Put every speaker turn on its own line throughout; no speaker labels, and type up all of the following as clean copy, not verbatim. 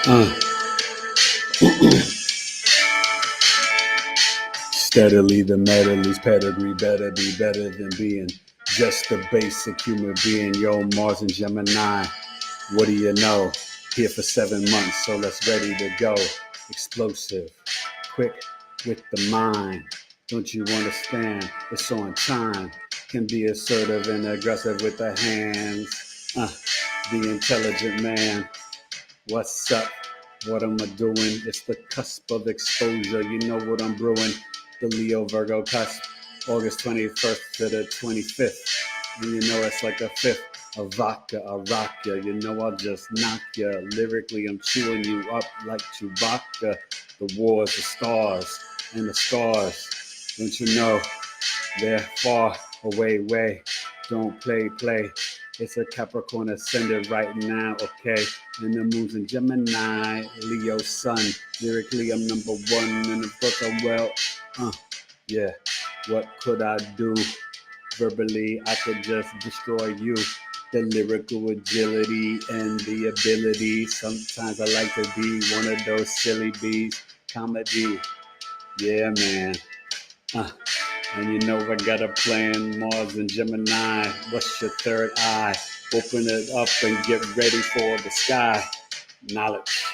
Uh. Steadily, the medley's pedigree better be better than being just a basic human being. Yo, Mars and Gemini, what do you know? Here for 7 months, so let's ready to go. Explosive, quick with the mind. Don't you understand? It's on time. Can be assertive and aggressive with the hands. The intelligent man. What's up? What am I doing? It's the cusp of exposure. You know what I'm brewing. The Leo-Virgo Cusp, August 21st to the 25th. And you know it's like a fifth. A vodka, a rock ya. You know I'll just knock ya. Lyrically, I'm chewing you up like Chewbacca. The wars, the stars, and the scars. Don't you know they're far away, way. Don't play. It's a Capricorn ascendant right now, okay? And the moon's in Gemini, Leo sun. Lyrically, I'm number one in the book of well. Yeah. What could I do? Verbally, I could just destroy you. The lyrical agility and the ability. Sometimes I like to be one of those silly bees. Comedy. Yeah, man. And you know I got a plan, Mars and Gemini. What's your third eye? Open it up and get ready for the sky. Knowledge.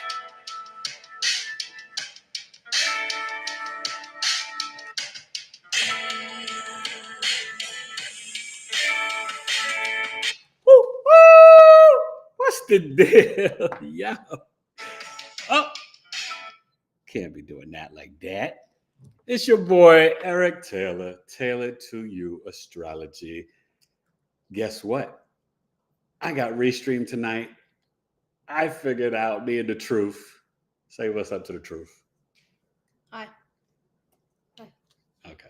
Woo, woo! What's the deal? Yo. Oh, can't be doing that like that. It's your boy, Eric Taylor, Taylored2U Astrology. Guess what? I got restreamed tonight. I figured out me and the truth. Say what's up to the truth.
Hi.
Okay.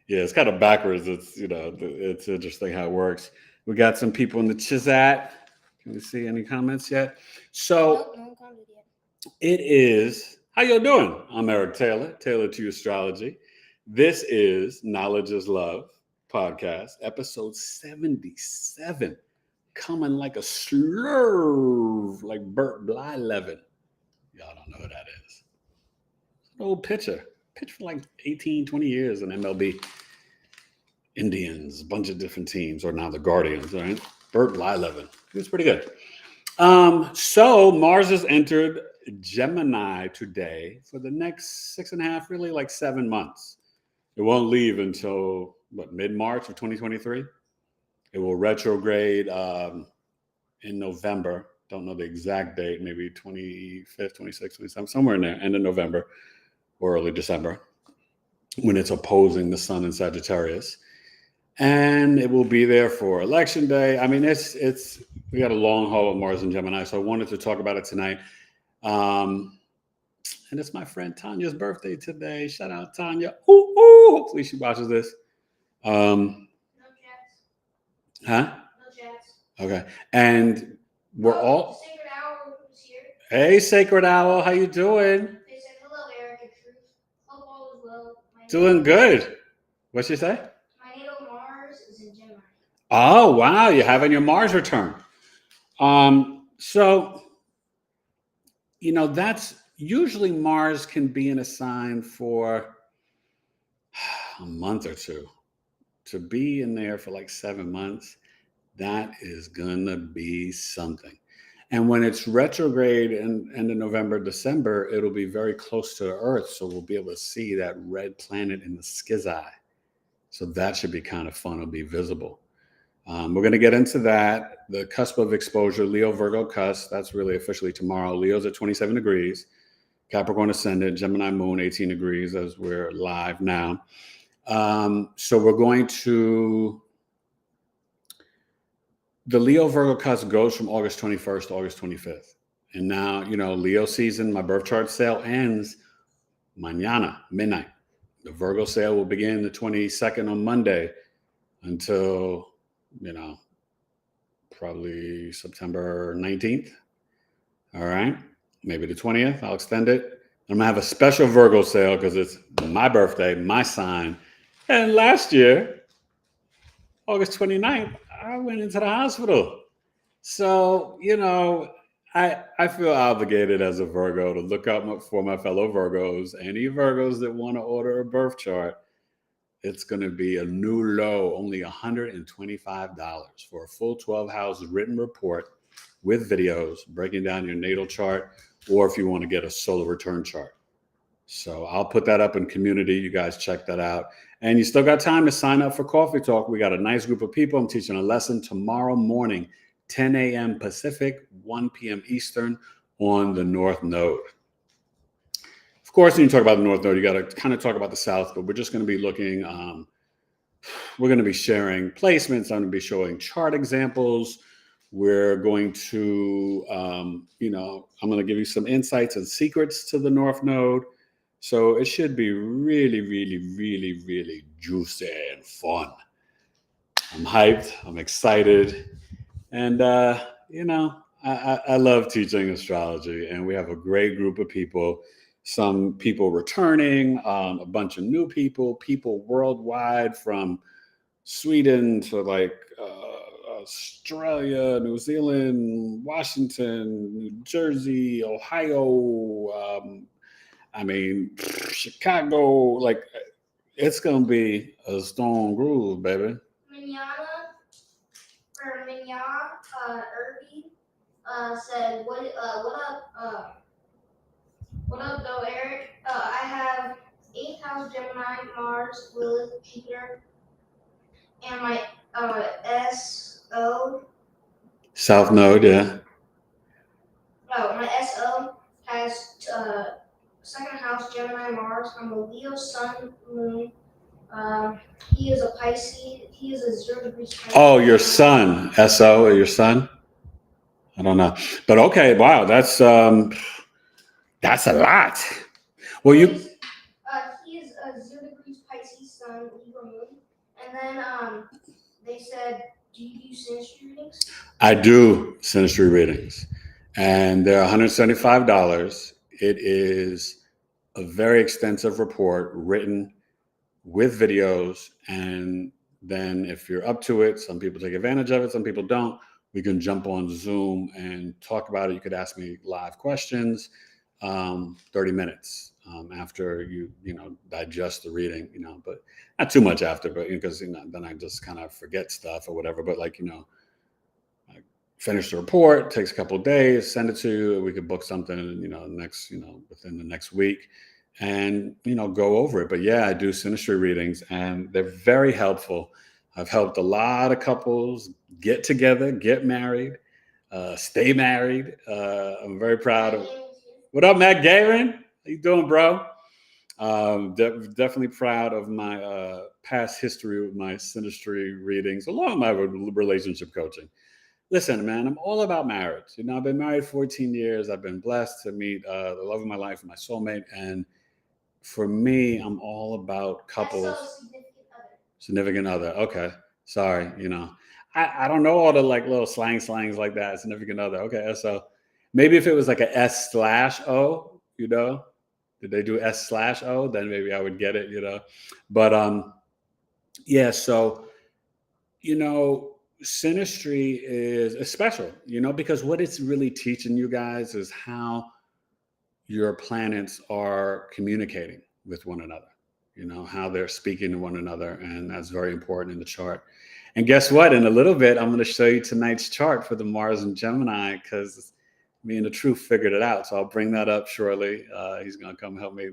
Yeah, it's kind of backwards. It's, it's interesting how it works. We got some people in the chat. Can we see any comments yet? So
Nope, no one commented yet.
It is, how you doing? I'm Eric Taylor, Taylored2U Astrology. This is Knowledge is Love podcast, episode 77. Coming like a slurve, like Burt Blyleven. Y'all don't know who that is. An old pitcher. Pitched for like 18, 20 years in MLB. Indians, a bunch of different teams, or now the Guardians, right? Burt Blyleven. He was pretty good. So Mars has entered Gemini today for the next 6.5, really like 7 months. It won't leave until mid-March of 2023. It will retrograde in November. Don't know the exact date, maybe 25th, 26th, 27th, somewhere in there, end of November or early December, when it's opposing the sun in Sagittarius. And it will be there for Election Day. I mean, we got a long haul of Mars and Gemini, so I wanted to talk about it tonight. And it's my friend Tanya's birthday today. Shout out Tanya. Ooh, ooh. Hopefully she watches this.
No chats.
Huh?
No chats.
Okay. And we're all.
Sacred Owl was here.
Hey, Sacred Owl, how you doing?
They said hello, Eric and Truth. Hope all is well.
Doing good. What'd she say?
My natal Mars is in Gemini.
Oh, wow. You're having your Mars return. So, that's usually Mars can be in a sign for a month or two. To be in there for like 7 months, that is going to be something. And when it's retrograde in end of November, December, it'll be very close to the Earth. So we'll be able to see that red planet in the skizz eye. So that should be kind of fun. It'll be visible. We're going to get into that. The cusp of exposure, Leo-Virgo Cusp, that's really officially tomorrow. Leo's at 27 degrees. Capricorn ascendant, Gemini moon, 18 degrees as we're live now. So we're going to, the Leo-Virgo Cusp goes from August 21st to August 25th. And now, Leo season, my birth chart sale ends mañana, midnight. The Virgo sale will begin the 22nd on Monday until, probably September 19th. All right. Maybe the 20th. I'll extend it. I'm going to have a special Virgo sale because it's my birthday, my sign. And last year, August 29th, I went into the hospital. So, I feel obligated as a Virgo to look out for my fellow Virgos. Any Virgos that want to order a birth chart, it's going to be a new low, only $125 for a full 12-house written report with videos breaking down your natal chart, or if you want to get a solar return chart. So I'll put that up in community. You guys check that out. And you still got time to sign up for Coffee Talk. We got a nice group of people. I'm teaching a lesson tomorrow morning, 10 a.m. Pacific, 1 p.m. Eastern on the North Node. Of course, when you talk about the North Node, you got to kind of talk about the South, but we're just going to be looking, we're going to be sharing placements. I'm going to be showing chart examples. We're going to, I'm going to give you some insights and secrets to the North Node. So it should be really, really, really, really juicy and fun. I'm hyped. I'm excited. And, I love teaching astrology. And we have a great group of people. Some people returning, a bunch of new people worldwide from Sweden to like Australia, New Zealand, Washington, New Jersey, Ohio, Chicago, like it's gonna be a stone groove, baby.
Irby said, what up, though, Eric? I have 8th house Gemini, Mars, Lilith, Jupiter, and my SO.
South Node, yeah.
Oh, my SO has 2nd house Gemini, Mars. I'm a Leo Sun, Moon. He is a Pisces. He is a 0 degrees Pisces.
Oh, your son, SO, or your son? I don't know, but okay, wow, that's a lot. Well,
he is a 0 degrees Pisces Sun, Libra Moon, and then they said, do you do synastry readings?
I do synastry readings, and they're $175. It is a very extensive report written with videos, and then if you're up to it, some people take advantage of it, some people don't. We can jump on Zoom and talk about it. You could ask me live questions, 30 minutes after you digest the reading, but not too much after, but because then I just kind of forget stuff or whatever. But I finish the report, takes a couple of days, send it to you. We could book something, within the next week, and go over it. But yeah, I do synastry readings, and they're very helpful. I've helped a lot of couples get together, get married, stay married. I'm very proud of. What up, Matt Garen? How you doing, bro? Definitely proud of my past history with my synastry readings, along with my relationship coaching. Listen, man, I'm all about marriage. I've been married 14 years. I've been blessed to meet the love of my life, my soulmate, and for me, I'm all about couples. Significant other. Okay. Sorry. I don't know all the little slangs like that. Significant other. Okay. So maybe if it was like a S/O, did they do S/O? Then maybe I would get it, but, yeah. So, synastry is special, because what it's really teaching you guys is how your planets are communicating with one another. How they're speaking to one another. And that's very important in the chart. And guess what? In a little bit, I'm going to show you tonight's chart for the Mars and Gemini, because me and the Truth figured it out. So I'll bring that up shortly. He's going to come help me,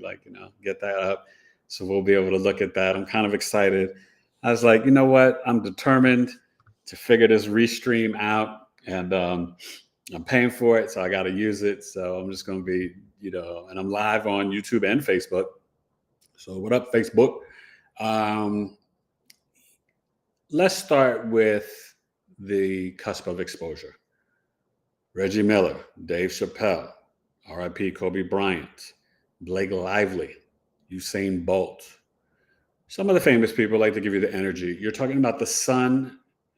get that up. So we'll be able to look at that. I'm kind of excited. I was like, you know what? I'm determined to figure this restream out. And I'm paying for it. So I got to use it. So I'm just going to be, and I'm live on YouTube and Facebook. So what up, Facebook? Let's start with the Cusp of Exposure. Reggie Miller, Dave Chappelle, R.I.P. Kobe Bryant, Blake Lively, Usain Bolt. Some of the famous people like to give you the energy. You're talking about the Sun,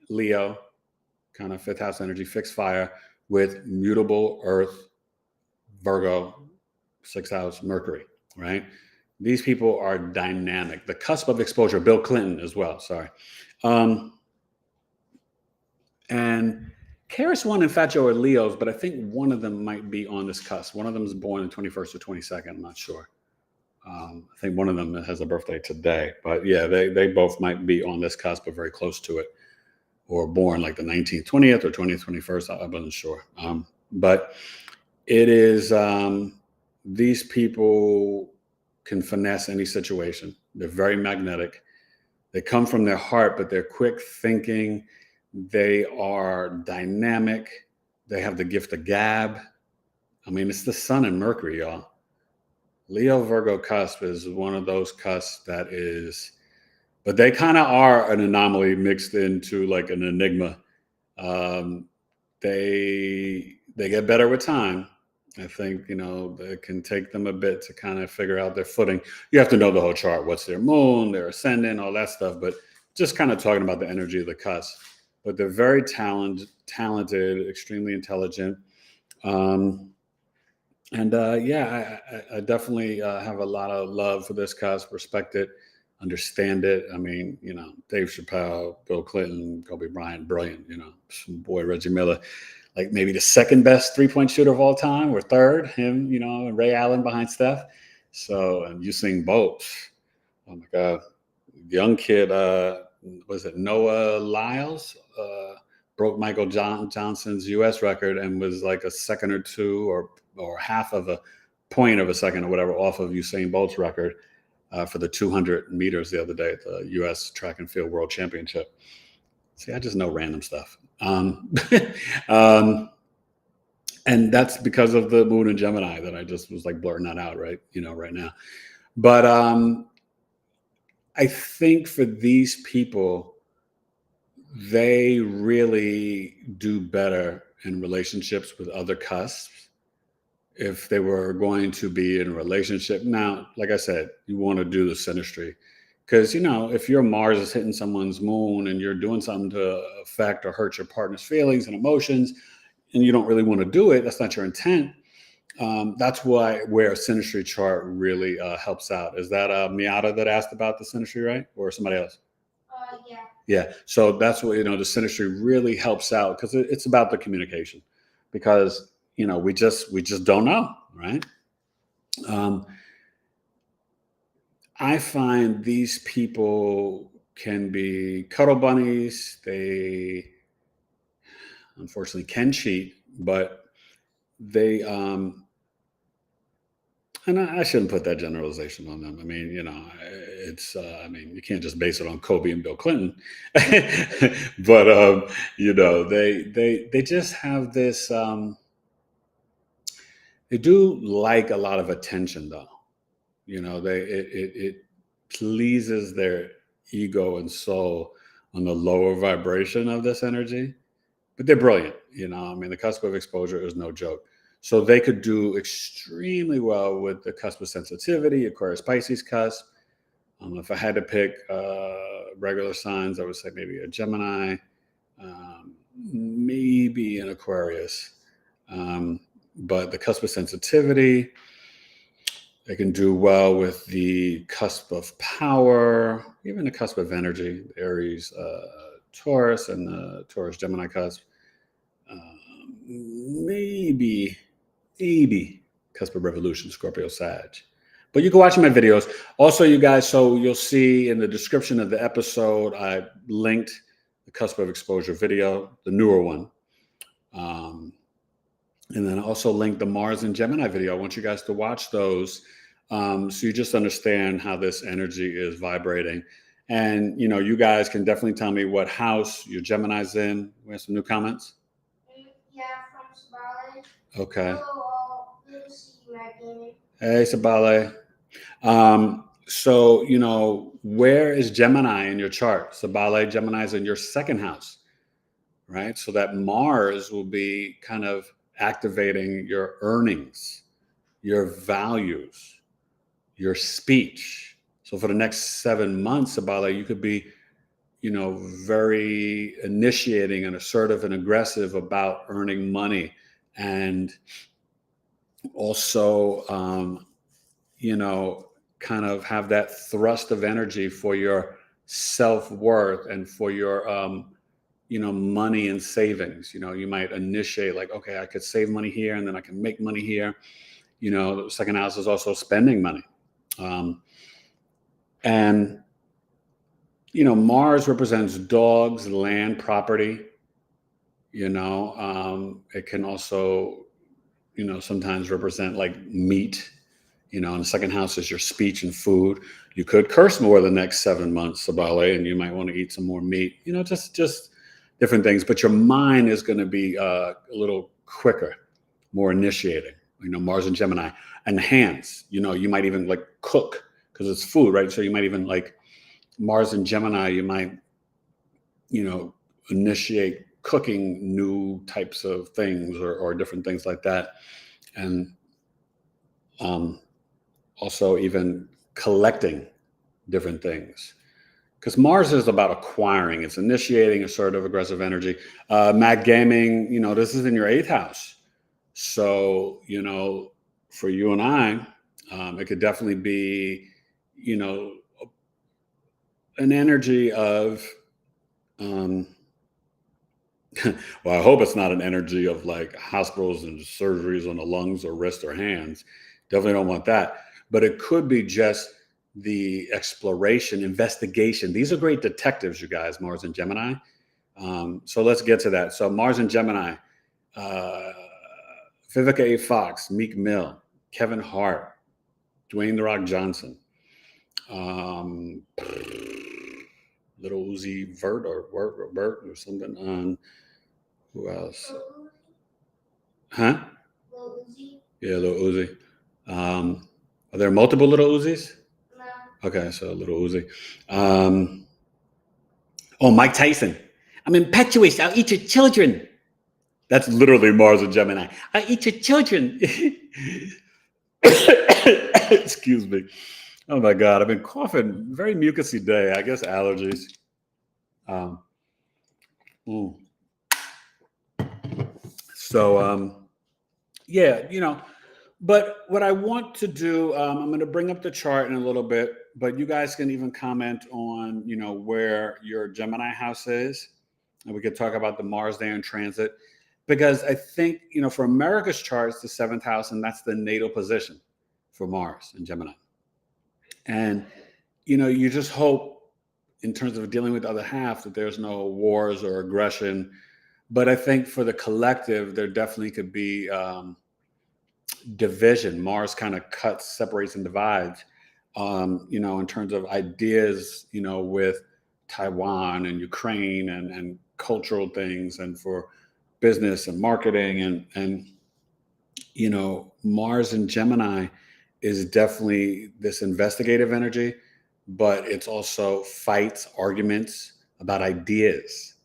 Leo, kind of 5th house energy, fixed fire, with mutable Earth, Virgo, 6th house, Mercury, right? These people are dynamic. The Cusp of Exposure, Bill Clinton as well, sorry. And KRS-One and Fat Joe are Leos, but I think one of them might be on this cusp. One of them is born the 21st or 22nd. I'm not sure. I think one of them has a birthday today, but yeah, they both might be on this cusp or very close to it, or born like the 19th, 20th or 20th, 21st. I wasn't sure. But it is, these people can finesse any situation. They're very magnetic. They come from their heart, but they're quick thinking. They are dynamic. They have the gift of gab. I mean, it's the sun and Mercury, y'all. Leo-Virgo Cusp is one of those cusps that is, but they kind of are an anomaly mixed into like an enigma. They get better with time. I think, it can take them a bit to kind of figure out their footing. You have to know the whole chart, what's their moon, their ascendant, all that stuff, but just kind of talking about the energy of the cusp. But they're very talented, extremely intelligent. I definitely have a lot of love for this cusp, respect it, understand it. I mean, Dave Chappelle, Bill Clinton, Kobe Bryant, brilliant, some boy Reggie Miller, like maybe the second best 3-point shooter of all time, or third, him, and Ray Allen behind Steph. So, and Usain Bolt, oh my God, young kid, was it Noah Lyles? Broke Michael Johnson's U.S. record and was like a second or two or half of a point of a second or whatever off of Usain Bolt's record for the 200 meters the other day at the U.S. Track and Field World Championship. See, I just know random stuff. And that's because of the moon in Gemini that I just was like blurting that out right now. But I think for these people, they really do better in relationships with other cusps if they were going to be in a relationship. Now, like I said, you want to do the synastry, because, if your Mars is hitting someone's moon and you're doing something to affect or hurt your partner's feelings and emotions, and you don't really want to do it, that's not your intent. That's where a synastry chart really helps out. Is that Miata that asked about the synastry, right? Or somebody else?
Yeah.
Yeah. So that's what, the synastry really helps out, because it's about the communication, because, we just don't know, right? I find these people can be cuddle bunnies. They unfortunately can cheat, but they, and I shouldn't put that generalization on them. I mean, it's, you can't just base it on Kobe and Bill Clinton, but, they just have this, they do like a lot of attention though. It pleases their ego and soul on the lower vibration of this energy, but they're brilliant. The cusp of exposure is no joke. So they could do extremely well with the cusp of sensitivity, Aquarius Pisces cusp. If I had to pick regular signs, I would say maybe a Gemini, maybe an Aquarius. But the cusp of sensitivity, they can do well with the cusp of power, even the cusp of energy, Aries, Taurus, and the Taurus Gemini cusp. Maybe cusp of revolution, Scorpio, Sag. But you can watch my videos. Also, you guys, so you'll see in the description of the episode, I linked the cusp of exposure video, the newer one. And then I also linked the Mars and Gemini video. I want you guys to watch those, so you just understand how this energy is vibrating. And, you guys can definitely tell me what house your Gemini's in. We have some new comments.
Yeah, from Sabale.
Okay.
Hello, good to see you, Maggie.
Hey, Sabale. So, where is Gemini in your chart? Sabale, Gemini is in your second house, right? So that Mars will be kind of activating your earnings, your values, your speech. So for the next 7 months, Sabale, you could be, very initiating and assertive and aggressive about earning money, and also, kind of have that thrust of energy for your self-worth and for your, money and savings. You might initiate like, okay, I could save money here and then I can make money here. The second house is also spending money. And Mars represents dogs, land, property. It can also, sometimes represent like meat. And the second house is your speech and food. You could curse more the next 7 months, Sabale, and you might want to eat some more meat. Just different things. But your mind is going to be a little quicker, more initiating. Mars and Gemini, and the hands. You might even like cook because it's food, right? So you might even like Mars and Gemini. You might, initiate cooking new types of things or different things like that, and also even collecting different things, because Mars is about acquiring. It's initiating, assertive, aggressive energy. Mag gaming, this is in your 8th house. So, for you and I, it could definitely be, an energy of, well, I hope it's not an energy of like hospitals and surgeries on the lungs or wrist or hands. Definitely don't want that. But it could be just the exploration, investigation. These are great detectives, you guys, Mars and Gemini. So let's get to that. So Mars and Gemini, Vivica A. Fox, Meek Mill, Kevin Hart, Dwayne The Rock Johnson, Little Uzi Vert or something. Who else? Huh?
Lil Uzi.
Yeah, Little Uzi. Are there multiple Little Uzis?
No.
Okay, so Little Uzi. Mike Tyson. I'm impetuous. I'll eat your children. That's literally Mars and Gemini. I'll eat your children. Excuse me. Oh my God, I've been coughing. Very mucousy day. I guess allergies. So, yeah, but what I want to do, I'm going to bring up the chart in a little bit, but you guys can even comment on, where your Gemini house is. And we could talk about the Mars there in transit, because I think, for America's charts, the 7th house, and that's the natal position for Mars and Gemini. And, you just hope in terms of dealing with the other half that there's no wars or aggression. But I think for the collective, there definitely could be division. Mars kind of cuts, separates, and divides, in terms of ideas, with Taiwan and Ukraine and cultural things, and for business and marketing. And Mars and Gemini is definitely this investigative energy, but it's also fights, arguments about ideas,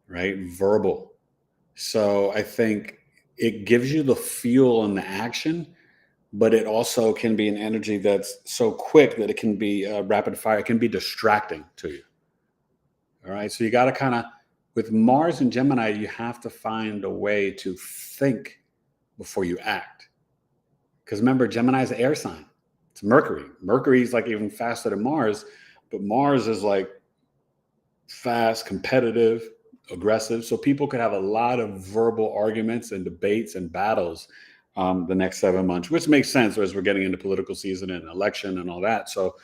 right? Verbal. So I think it gives you the fuel and the action, but it also can be an energy that's so quick that it can be rapid fire. It can be distracting to you. All right. So you got to kind of, with Mars and Gemini, you have to find a way to think before you act. Because remember, Gemini is an air sign. It's Mercury. Mercury is like even faster than Mars, but Mars is like fast, competitive, aggressive. So people could have a lot of verbal arguments and debates and battles the next 7 months, which makes sense as we're getting into political season and election and all that. So,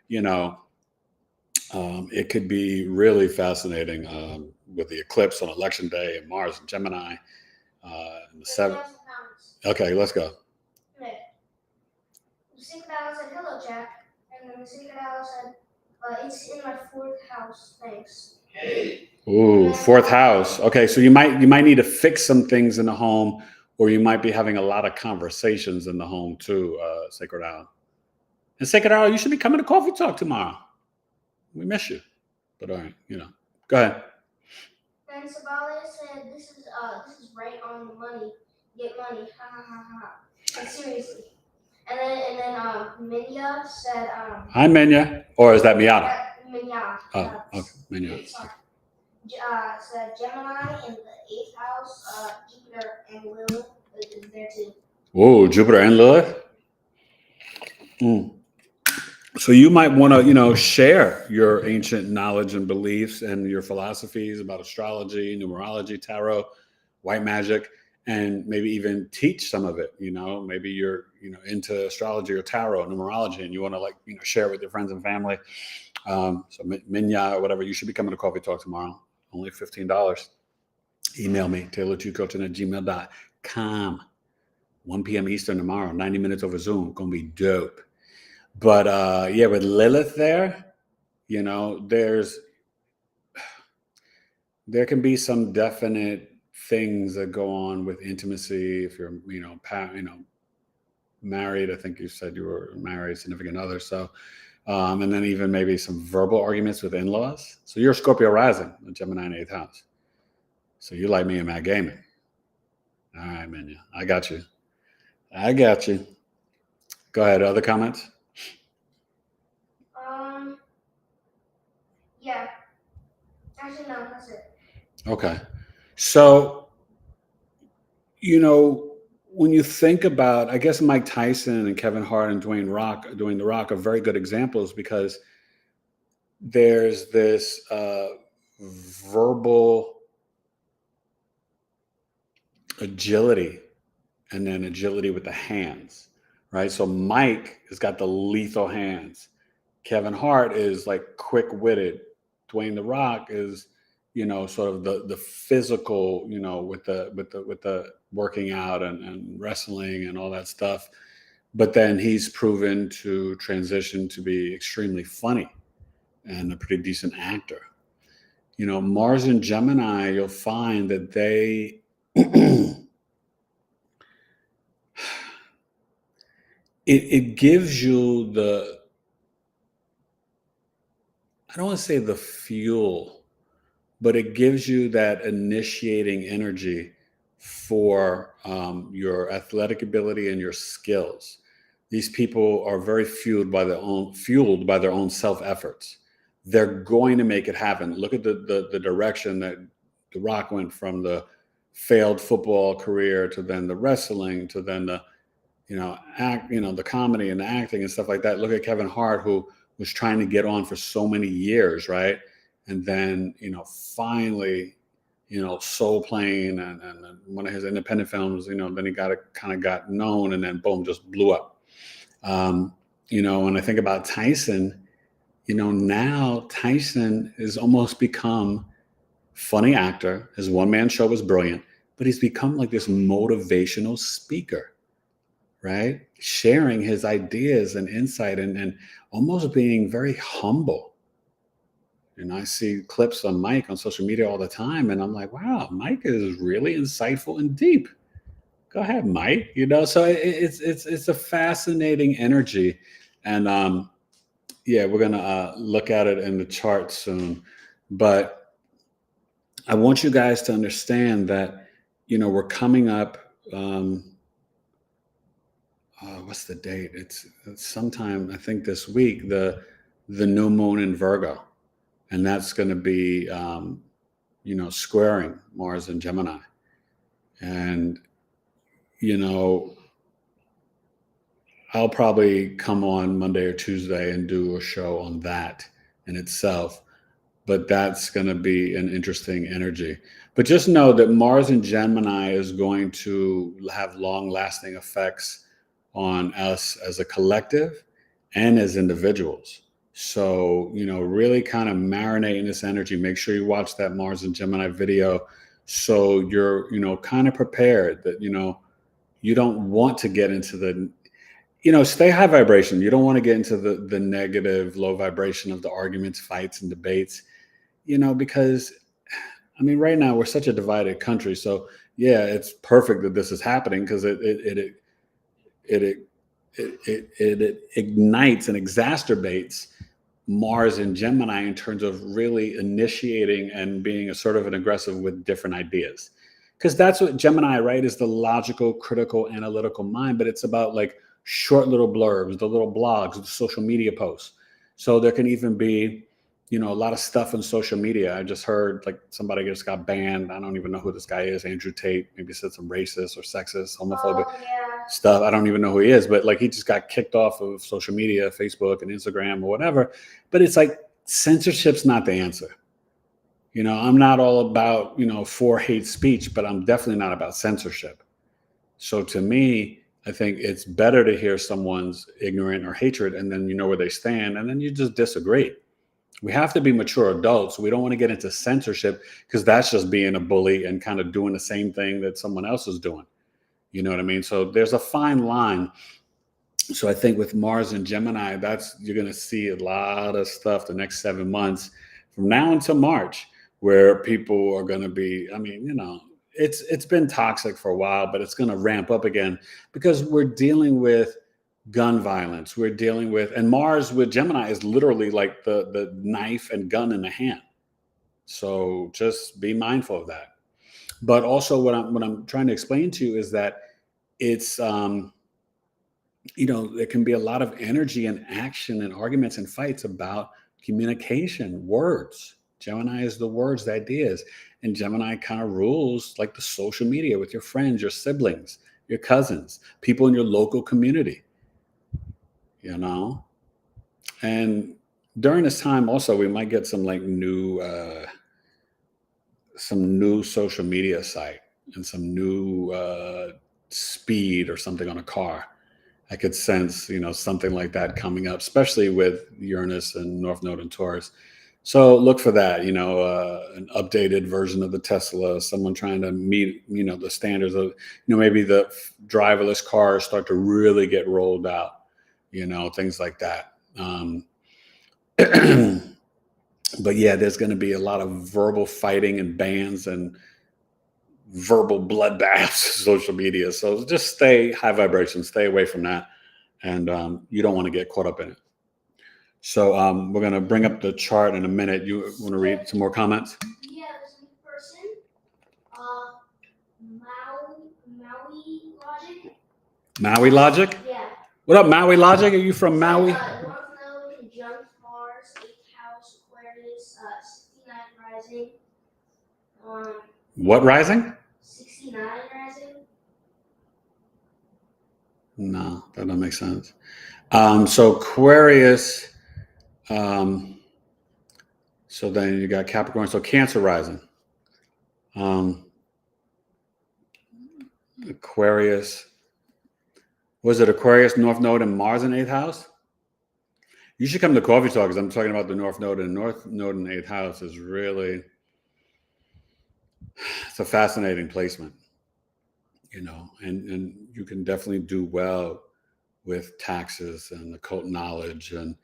it could be really fascinating with the eclipse on election day and Mars and Gemini. And the 7th. Okay, let's go.
Okay. The secret house said, hello, Jack. And then the secret house said, it's in my 4th house. Thanks.
Ooh, 4th house. Okay, so you might need to fix some things in the home, or you might be having a lot of conversations in the home too, Sacred Owl. And Sacred Owl, you should be coming to Coffee Talk tomorrow. We miss you. But all right, go ahead.
Then Sabale said, this is right on the money. Get money. Ha ha ha ha. And seriously. And then Minya said,
Hi, Minya. Or is that Miata?
Minya.
Oh, okay, Minya.
Sorry. Said Gemini in the 8th house, Jupiter and Lilith is there too.
Whoa, Jupiter and Lilith? So you might want to, share your ancient knowledge and beliefs and your philosophies about astrology, numerology, tarot, white magic, and maybe even teach some of it. Maybe you're, into astrology or tarot, numerology, and you want to share it with your friends and family. So Minya or whatever, you should be coming to Coffee Talk tomorrow. Only $15. Email me, Taylored2U@gmail.com. 1 p.m. Eastern tomorrow, 90 minutes over Zoom. Gonna be dope. But with Lilith there, there can be some definite things that go on with intimacy. If you're, married, I think you said you were married, significant other. So, and then even maybe some verbal arguments with in-laws. So you're Scorpio rising, a Gemini in 8th house. So you like me and Matt Gaiman. All right, man. I got you. Go ahead. Other comments?
Yeah. Actually, no, that's it.
Okay. So, when you think about, I guess Mike Tyson and Kevin Hart and Dwayne The Rock are very good examples, because there's this verbal agility and then agility with the hands, right? So Mike has got the lethal hands. Kevin Hart is like quick-witted. Dwayne The Rock is, sort of the physical, with the working out and wrestling and all that stuff. But then he's proven to transition to be extremely funny and a pretty decent actor. Mars and Gemini, you'll find that they it gives you I don't want to say the fuel, but it gives you that initiating energy for your athletic ability and your skills. These people are very fueled by their own self-efforts. They're going to make it happen. Look at the direction that The Rock went from the failed football career to then the wrestling to then the the comedy and the acting and stuff like that. Look at Kevin Hart, who was trying to get on for so many years, right? And then, finally, Soul Plane and one of his independent films, then he got known, and then boom, just blew up. When I think about Tyson, now Tyson has almost become funny actor. His one-man show was brilliant, but he's become like this motivational speaker, right? Sharing his ideas and insight and almost being very humble. And I see clips on Mike on social media all the time, and I'm like, wow, Mike is really insightful and deep. Go ahead, Mike. So it's a fascinating energy, and we're gonna look at it in the chart soon. But I want you guys to understand that we're coming up. What's the date? It's sometime, I think, this week, the new moon in Virgo, and that's going to be squaring Mars and Gemini. And I'll probably come on Monday or Tuesday and do a show on that in itself, but that's going to be an interesting energy. But just know that Mars and Gemini is going to have long-lasting effects on us as a collective and as individuals. So, really kind of marinate in this energy. Make sure you watch that Mars and Gemini video, so you're, kind of prepared that, you don't want to get into the, stay high vibration. You don't want to get into the negative, low vibration of the arguments, fights, and debates, because, right now we're such a divided country. So yeah, it's perfect that this is happening, because it ignites and exacerbates Mars and Gemini in terms of really initiating and being assertive and aggressive with different ideas. Because that's what Gemini, right, is the logical, critical, analytical mind, but it's about like short little blurbs, the little blogs, the social media posts. So there can even be, a lot of stuff on social media. I just heard like somebody just got banned. I don't even know who this guy is. Andrew Tate maybe said some racist or sexist, homophobic stuff. I don't even know who he is, but like he just got kicked off of social media, Facebook and Instagram or whatever. But it's like censorship's not the answer. I'm not all about, for hate speech, but I'm definitely not about censorship. So to me, I think it's better to hear someone's ignorant or hatred and then you know where they stand and then you just disagree. We have to be mature adults. We don't want to get into censorship because that's just being a bully and kind of doing the same thing that someone else is doing. You know what I mean? So there's a fine line. So I think with Mars and Gemini, you're going to see a lot of stuff the next 7 months from now until March, where people are going to be, it's been toxic for a while, but it's going to ramp up again because we're dealing with gun violence. We're dealing with, and Mars with Gemini is literally like the knife and gun in the hand. So just be mindful of that. But also what I'm trying to explain to you is that it's, there can be a lot of energy and action and arguments and fights about communication, words. Gemini is the words, the ideas. And Gemini kind of rules like the social media with your friends, your siblings, your cousins, people in your local community. And during this time also we might get some like new social media site and some new speed or something on a car. I could sense something like that coming up, especially with Uranus and North Node and Taurus. So look for that, an updated version of the Tesla, someone trying to meet the standards of maybe the driverless cars start to really get rolled out, things like that. But yeah, there's going to be a lot of verbal fighting and bans and verbal bloodbaths, social media. So just stay high vibration, stay away from that. And you don't want to get caught up in it. So we're going to bring up the chart in a minute. You want to read some more comments?
Yeah, there's a new person. Maui Logic.
Maui Logic?
Yeah.
What up, Maui Logic? Are you from Maui?
North Node conjunct Mars, 8th house, Aquarius, 69 rising.
What rising?
69 rising.
No, that doesn't make sense. So Aquarius, so then you got Capricorn, so Cancer rising. Aquarius, was it Aquarius, North Node, and Mars in 8th house? You should come to Coffee Talk because I'm talking about the North Node, and North Node in 8th house is really, it's a fascinating placement, and you can definitely do well with taxes and occult knowledge and,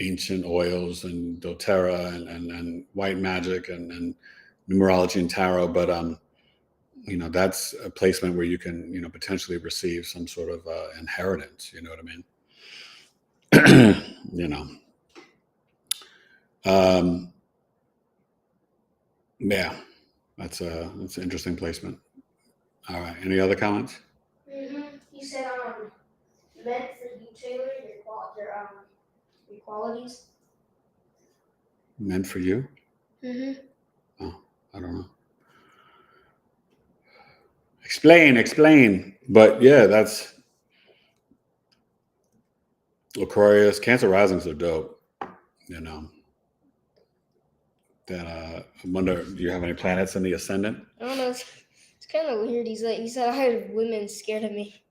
ancient oils and doTERRA and white magic and numerology and tarot. But, that's a placement where you can, potentially receive some sort of inheritance. You know what I mean? Yeah, that's an interesting placement. All right. Any other comments?
You said meant for you, Taylor, your qualities.
Meant for you? Oh, I don't know. Explain. But yeah, that's Aquarius. Cancer risings are dope. That I wonder, do you have any planets in the ascendant?
I don't know. It's kind of weird. He said I had women scared of me.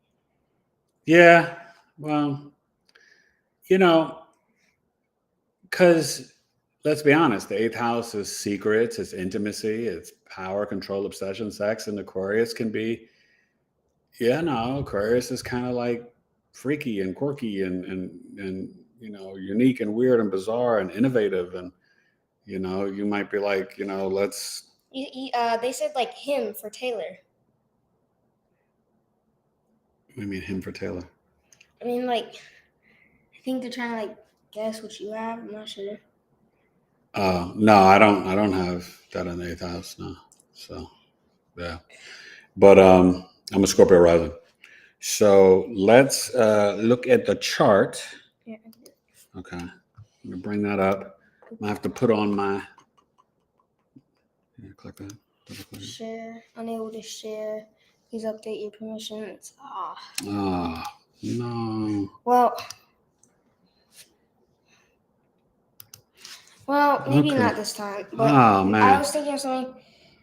Yeah, well, because let's be honest, the 8th house is secrets, it's intimacy, it's power, control, obsession, sex, and Aquarius can be, Aquarius is kind of like freaky and quirky and unique and weird and bizarre and innovative, and you might be like, let's.
They said like him for Taylor.
What do you mean him for Taylor?
I mean, like, I think they're trying to like guess what you have. I'm not sure.
No, I don't have that in the 8th house. No, so yeah, but I'm a Scorpio rising. So let's look at the chart.
Yeah.
Okay. I'm gonna bring that up. I have to put on my. Click that.
Share. Unable to share. Please update your permissions.
No.
Well, maybe
Okay.
not this time. But
Man.
I was thinking of something.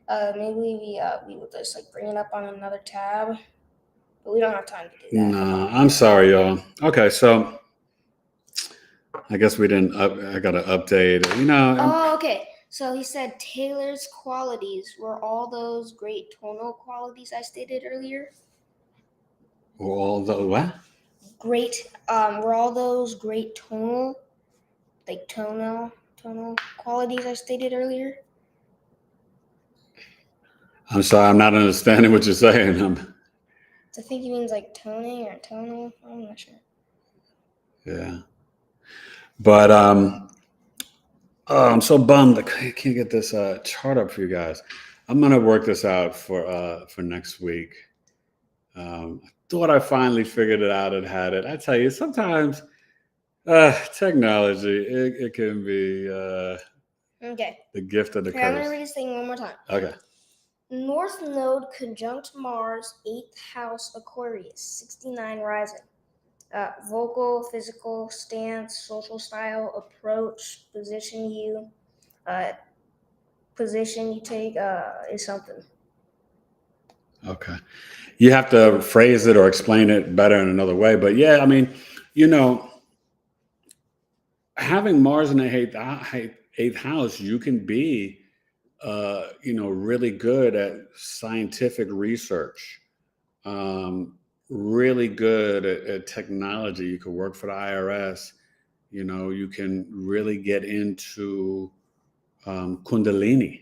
Maybe we would just like bring it up on another tab, but we don't have time to do that.
No, I'm sorry, y'all. Okay, so I guess we didn't. I gotta update.
Oh, okay. So he said Taylor's qualities were all those great tonal qualities I stated earlier.
All the what?
Great. Were all those great tonal qualities I stated earlier?
I'm sorry, I'm not understanding what you're saying.
I think he means like toning or tonal. I'm not sure.
Yeah. But I'm so bummed I can't get this chart up for you guys. I'm gonna work this out for next week. I thought I finally figured it out and had it. I tell you, sometimes technology it can be
Okay.
the gift of the
Okay, I'm
curse.
gonna read this thing one more time.
Okay.
North Node conjunct Mars, 8th house Aquarius, 69 rising. Vocal, physical, stance, social style, approach, position you take is something.
Okay. You have to phrase it or explain it better in another way. But yeah, I mean, having Mars in the eighth house, you can be, really good at scientific research, really good at technology. You could work for the IRS. You can really get into Kundalini,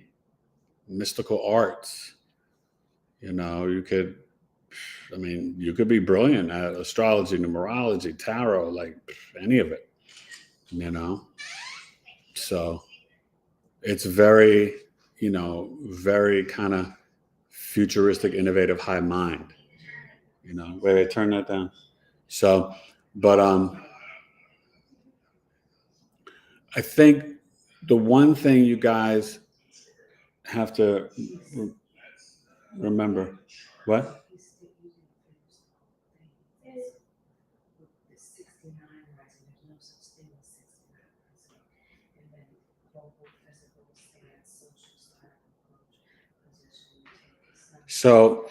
mystical arts. You could be brilliant at astrology, numerology, tarot, like any of it, So it's very, very kind of futuristic, innovative, high mind. Wait, turn that down. So, but I think the one thing you guys have to remember, what? So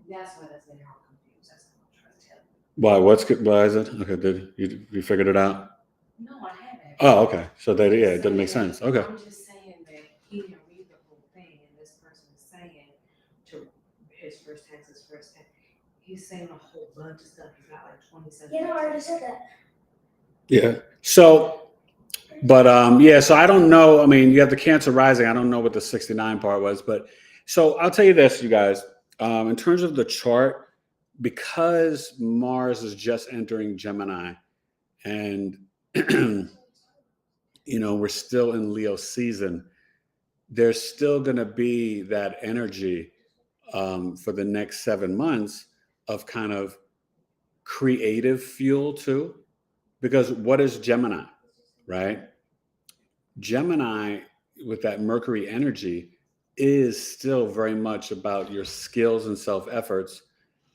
that's why that's getting all confused. That's what I'm trying to tell you. Why is it? Okay, did you figured it out? No, I haven't. Oh, okay. So it didn't make sense. Okay. I'm just saying that he didn't read the whole thing, and this person is saying to his first tax. He's saying a whole bunch of stuff. He's got like 27. Yeah, no, I already said that. Yeah. So, but so I don't know. I mean, you have the Cancer rising. I don't know what the 69 part was, but so I'll tell you this, you guys. In terms of the chart, because Mars is just entering Gemini, and we're still in Leo season, there's still going to be that energy for the next 7 months of kind of creative fuel too. Because what is Gemini, right? Gemini, with that Mercury energy, is still very much about your skills and self-efforts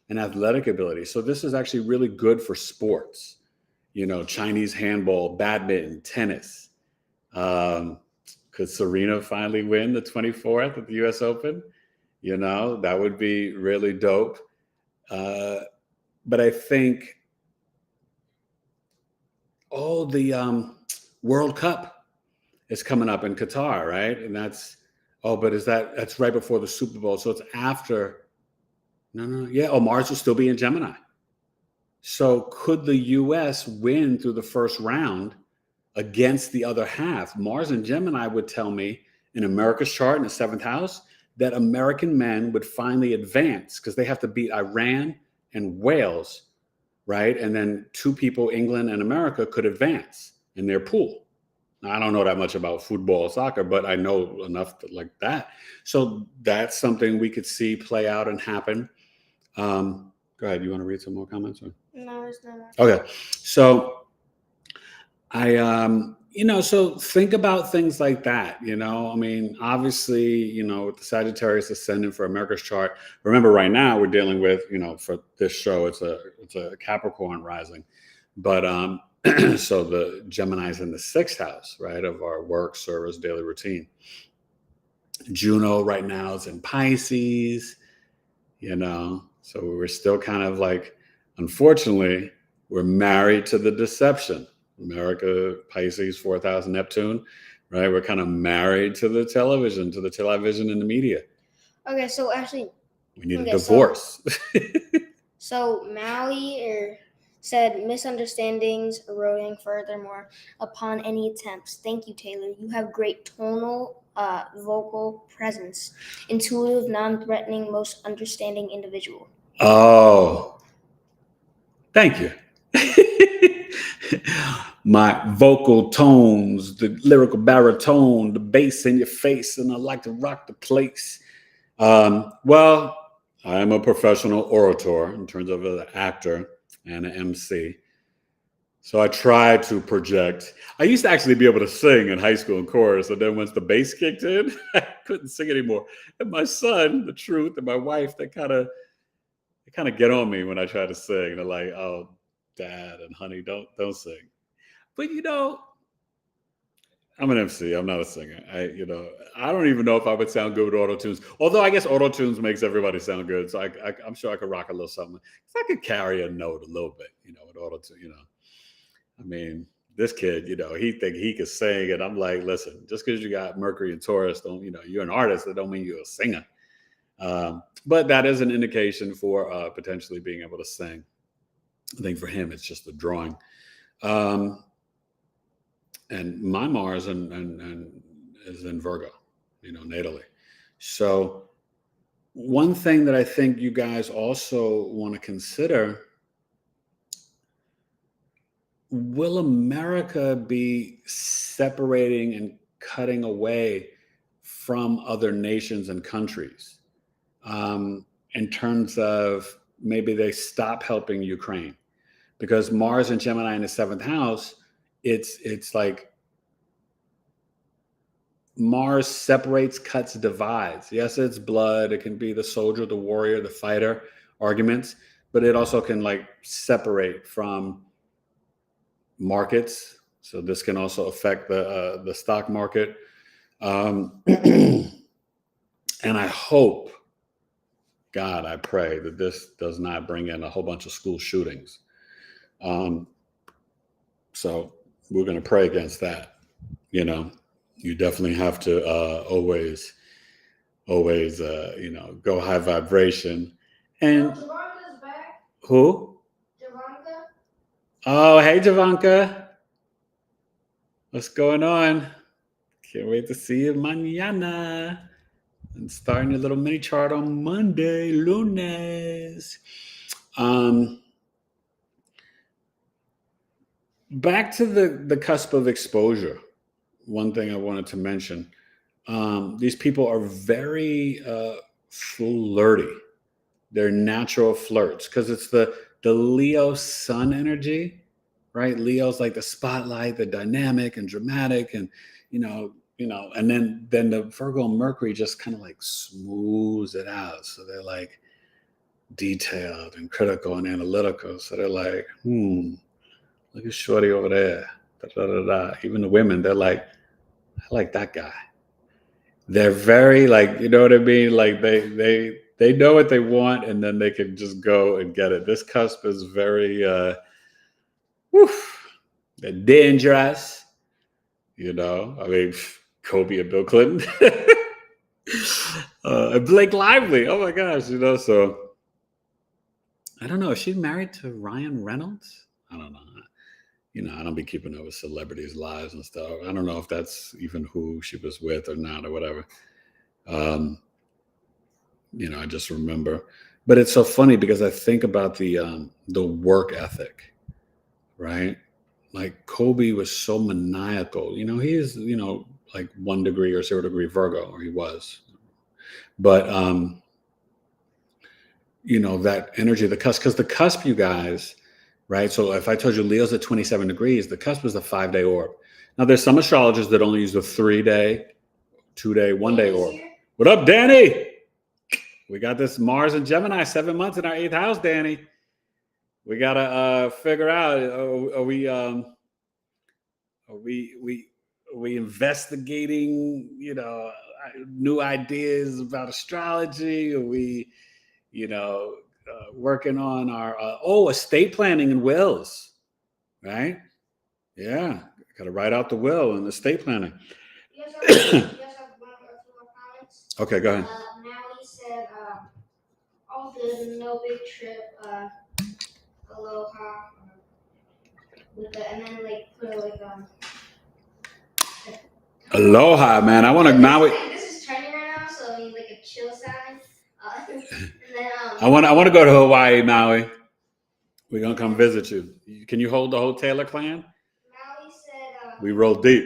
and athletic ability. So this is actually really good for sports, Chinese handball, badminton, tennis. Could Serena finally win the 24th at the US Open? That would be really dope. But I think the World Cup is coming up in Qatar, right? And that's right before the Super Bowl. So it's after. No. Yeah. Oh, Mars will still be in Gemini. So could the US win through the first round against the other half? Mars and Gemini would tell me in America's chart in the 7th house that American men would finally advance because they have to beat Iran and Wales, right? And then 2 people, England and America, could advance in their pool. Now, I don't know that much about football or soccer, but I know enough like that. So that's something we could see play out and happen. Go ahead. You want to read some more comments? Or?
No, there's not.
Okay. So So think about things like that, I mean, obviously, with the Sagittarius ascendant for America's chart, remember right now we're dealing with, for this show, it's a Capricorn rising, but, so the Gemini's in the 6th house, right, of our work, service, daily routine. Juno right now is in Pisces, so we're still kind of like, unfortunately, we're married to the deception. America, Pisces, 4th house, Neptune, right? We're kind of married to the television and the media.
Okay, so actually,
we need a divorce.
So Maui said misunderstandings eroding furthermore upon any attempts. Thank you, Taylor. You have great tonal, vocal presence. Intuitive, non-threatening, most understanding individual.
Oh, thank you. My vocal tones, the lyrical baritone, the bass in your face, and I like to rock the place. Well, I am a professional orator in terms of an actor and an MC. So I try to project. I used to actually be able to sing in high school in chorus, and then once the bass kicked in, I couldn't sing anymore. And my son, the truth, and my wife, they kind of get on me when I try to sing. They're like, "Oh, Dad and honey, don't sing." But I'm an MC. I'm not a singer. I don't even know if I would sound good with auto tunes. Although I guess auto tunes makes everybody sound good. So I'm sure I could rock a little something. If I could carry a note a little bit, with auto tune, I mean, this kid, he think he could sing, and I'm like, listen, just because you got Mercury and Taurus, don't you're an artist, that don't mean you're a singer. But that is an indication for potentially being able to sing. I think for him, it's just the drawing. And my Mars and is in Virgo, natally. So one thing that I think you guys also want to consider, will America be separating and cutting away from other nations and countries in terms of maybe they stop helping Ukraine? Because Mars and Gemini in the 7th house, it's like Mars separates, cuts, divides. Yes, it's blood. It can be the soldier, the warrior, the fighter arguments, but it also can separate from markets. So this can also affect the stock market. And I hope, God, I pray that this does not bring in a whole bunch of school shootings. So we're going to pray against that. You definitely have to always, go high vibration. And
Javanka's back.
Who?
Javanka.
Oh, hey, Javanka. What's going on? Can't wait to see you mañana. And starting your little mini chart on Monday, lunes. Back to the cusp of exposure. One thing I wanted to mention, these people are very flirty. They're natural flirts because it's the Leo sun energy, right? Leo's like the spotlight, the dynamic and dramatic, and and then the Virgo and Mercury just kind of smooths it out. So they're like detailed and critical and analytical. So they're like, look at Shorty over there. Da, da, da, da. Even the women, they're like, I like that guy. They're very you know what I mean? Like they know what they want, and then they can just go and get it. This cusp is very, they're dangerous. I mean, Kobe and Bill Clinton, and Blake Lively. Oh my gosh, So I don't know. Is she married to Ryan Reynolds? I don't know. I don't be keeping up with celebrities' lives and stuff. I don't know if that's even who she was with or not or whatever. I just remember. But it's so funny because I think about the work ethic, right? Like Kobe was so maniacal. He is, 1 degree or 0 degree Virgo, or he was. But, that energy, the cusp, because the cusp, you guys, right? So if I told you Leo's at 27 degrees, the cusp is a 5-day orb. Now, there's some astrologers that only use the 3-day, 2-day, 1-day orb. What up, Danny? We got this Mars and Gemini, 7 months in our 8th house, Danny. We got to figure out, are we investigating, new ideas about astrology? Are we, working on our, estate planning and wills, right? Yeah, got to write out the will and estate planning.
You guys have one or two more comments?
Okay, go ahead.
Maui said, all good, no big trip, aloha, and then put
Aloha, man. I want to Maui.
This is trending right now, so I mean a chill sign. And then
I want to go to Hawaii, Maui. We're gonna come visit you. Can you hold the whole Taylor clan?
Maui said,
we roll deep.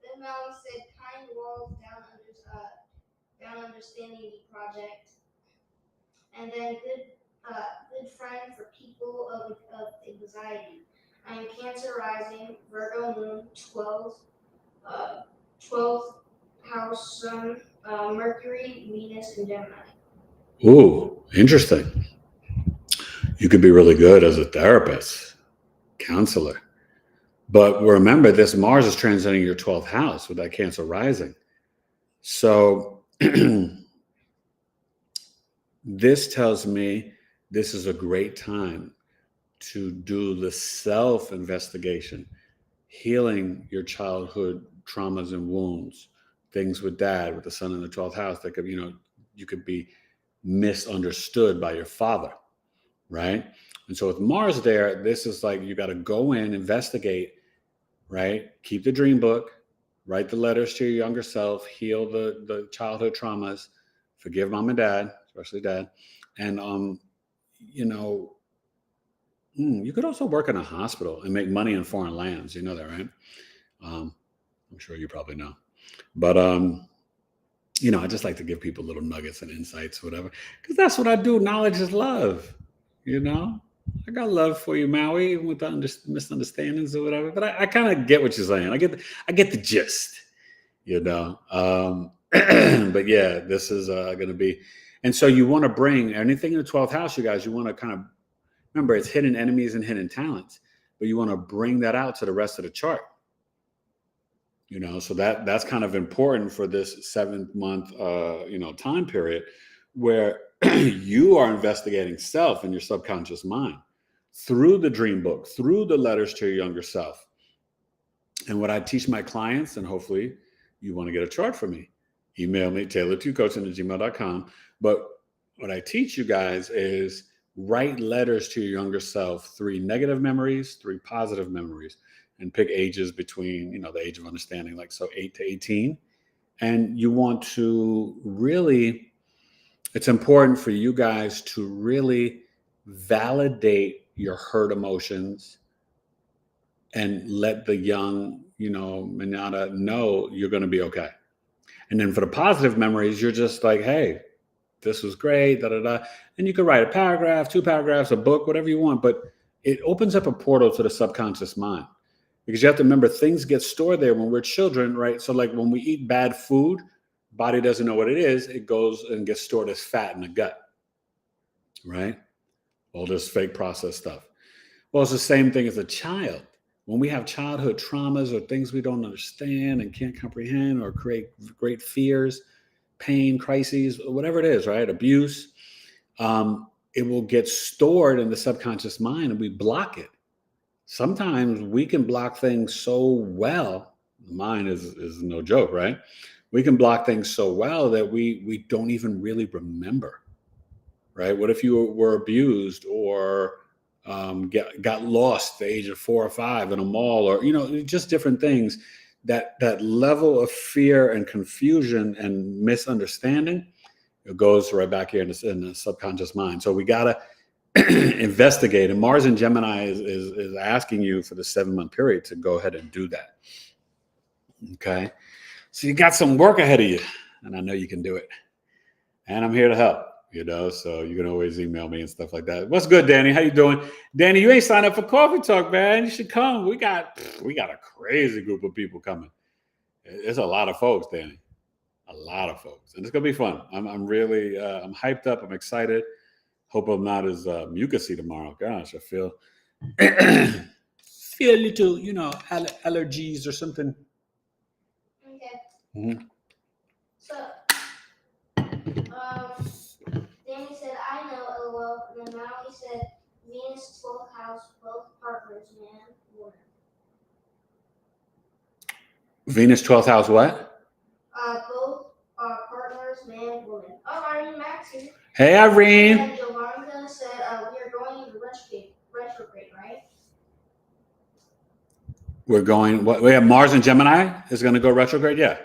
Then Maui said, kind walls down understanding the project, and then good friend for people of anxiety. I am Cancer rising, Virgo moon, 12th house sun, Mercury, Venus, and Gemini.
Ooh, interesting. You could be really good as a therapist, counselor. But remember, this Mars is transiting your 12th house with that Cancer rising. So this tells me this is a great time to do the self-investigation, healing your childhood traumas and wounds, things with dad, with the sun in the 12th house that could, you could be misunderstood by your father, right? And so with Mars there, this is like, you got to go in, investigate, right? Keep the dream book, write the letters to your younger self, heal the childhood traumas, forgive mom and dad, especially dad. And, you could also work in a hospital and make money in foreign lands. You know that, right? I'm sure you probably know. But, I just like to give people little nuggets and insights, whatever, because that's what I do. Knowledge is love, I got love for you, Maui, even with the misunderstandings or whatever. But I kind of get what you're saying. I get the gist, But yeah, this is going to be. And so you want to bring anything in the 12th house, you guys, you want to kind of remember it's hidden enemies and hidden talents, but you want to bring that out to the rest of the chart. So that's kind of important for this 7th month, time period where you are investigating self in your subconscious mind through the dream book, through the letters to your younger self. And what I teach my clients, and hopefully you want to get a chart from me, email me, Taylored2U@gmail.com. But what I teach you guys is write letters to your younger self, 3 negative memories, 3 positive memories, and pick ages between, the age of understanding, like so 8 to 18. And you want to really, it's important for you guys to really validate your hurt emotions and let the young, Manada know you're going to be okay. And then for the positive memories, you're just like, hey, this was great, And you can write a paragraph, 2 paragraphs, a book, whatever you want, but it opens up a portal to the subconscious mind. Because you have to remember, things get stored there when we're children, right? So like when we eat bad food, body doesn't know what it is. It goes and gets stored as fat in the gut, right? All this fake processed stuff. Well, it's the same thing as a child. When we have childhood traumas or things we don't understand and can't comprehend or create great fears, pain, crises, whatever it is, right? Abuse, it will get stored in the subconscious mind and we block it. Sometimes we can block things so well. The mind is no joke, right? We can block things so well that we don't even really remember, right? What if you were abused or got lost at the age of 4 or 5 in a mall, or just different things? That level of fear and confusion and misunderstanding, it goes right back here in the subconscious mind. So we gotta investigate. And Mars and Gemini is asking you for the 7-month period to go ahead and do that. Okay, so you got some work ahead of you, and I know you can do it. And I'm here to help. you know, so you can always email me and stuff like that. What's good, Danny? How you doing? Danny, you ain't signed up for Coffee Talk, man. You should come. We got a crazy group of people coming. It's a lot of folks, Danny. A lot of folks. And it's going to be fun. I'm really, I'm hyped up. I'm excited. Hope I'm not as mucusy tomorrow. Gosh, I feel a little, you know, allergies or something.
Okay.
Mm-hmm.
So, Danny said, I know, LOL. And then Maui said, Venus, 12th house, both partners, man, woman.
Venus, 12th house, what?
Both partners, man, woman. Oh, Irene Max here.
Hey, Irene.
And Yolanda said, we are going into retrograde, right?
We're going, what? We have Mars and Gemini is going to go retrograde? Yeah.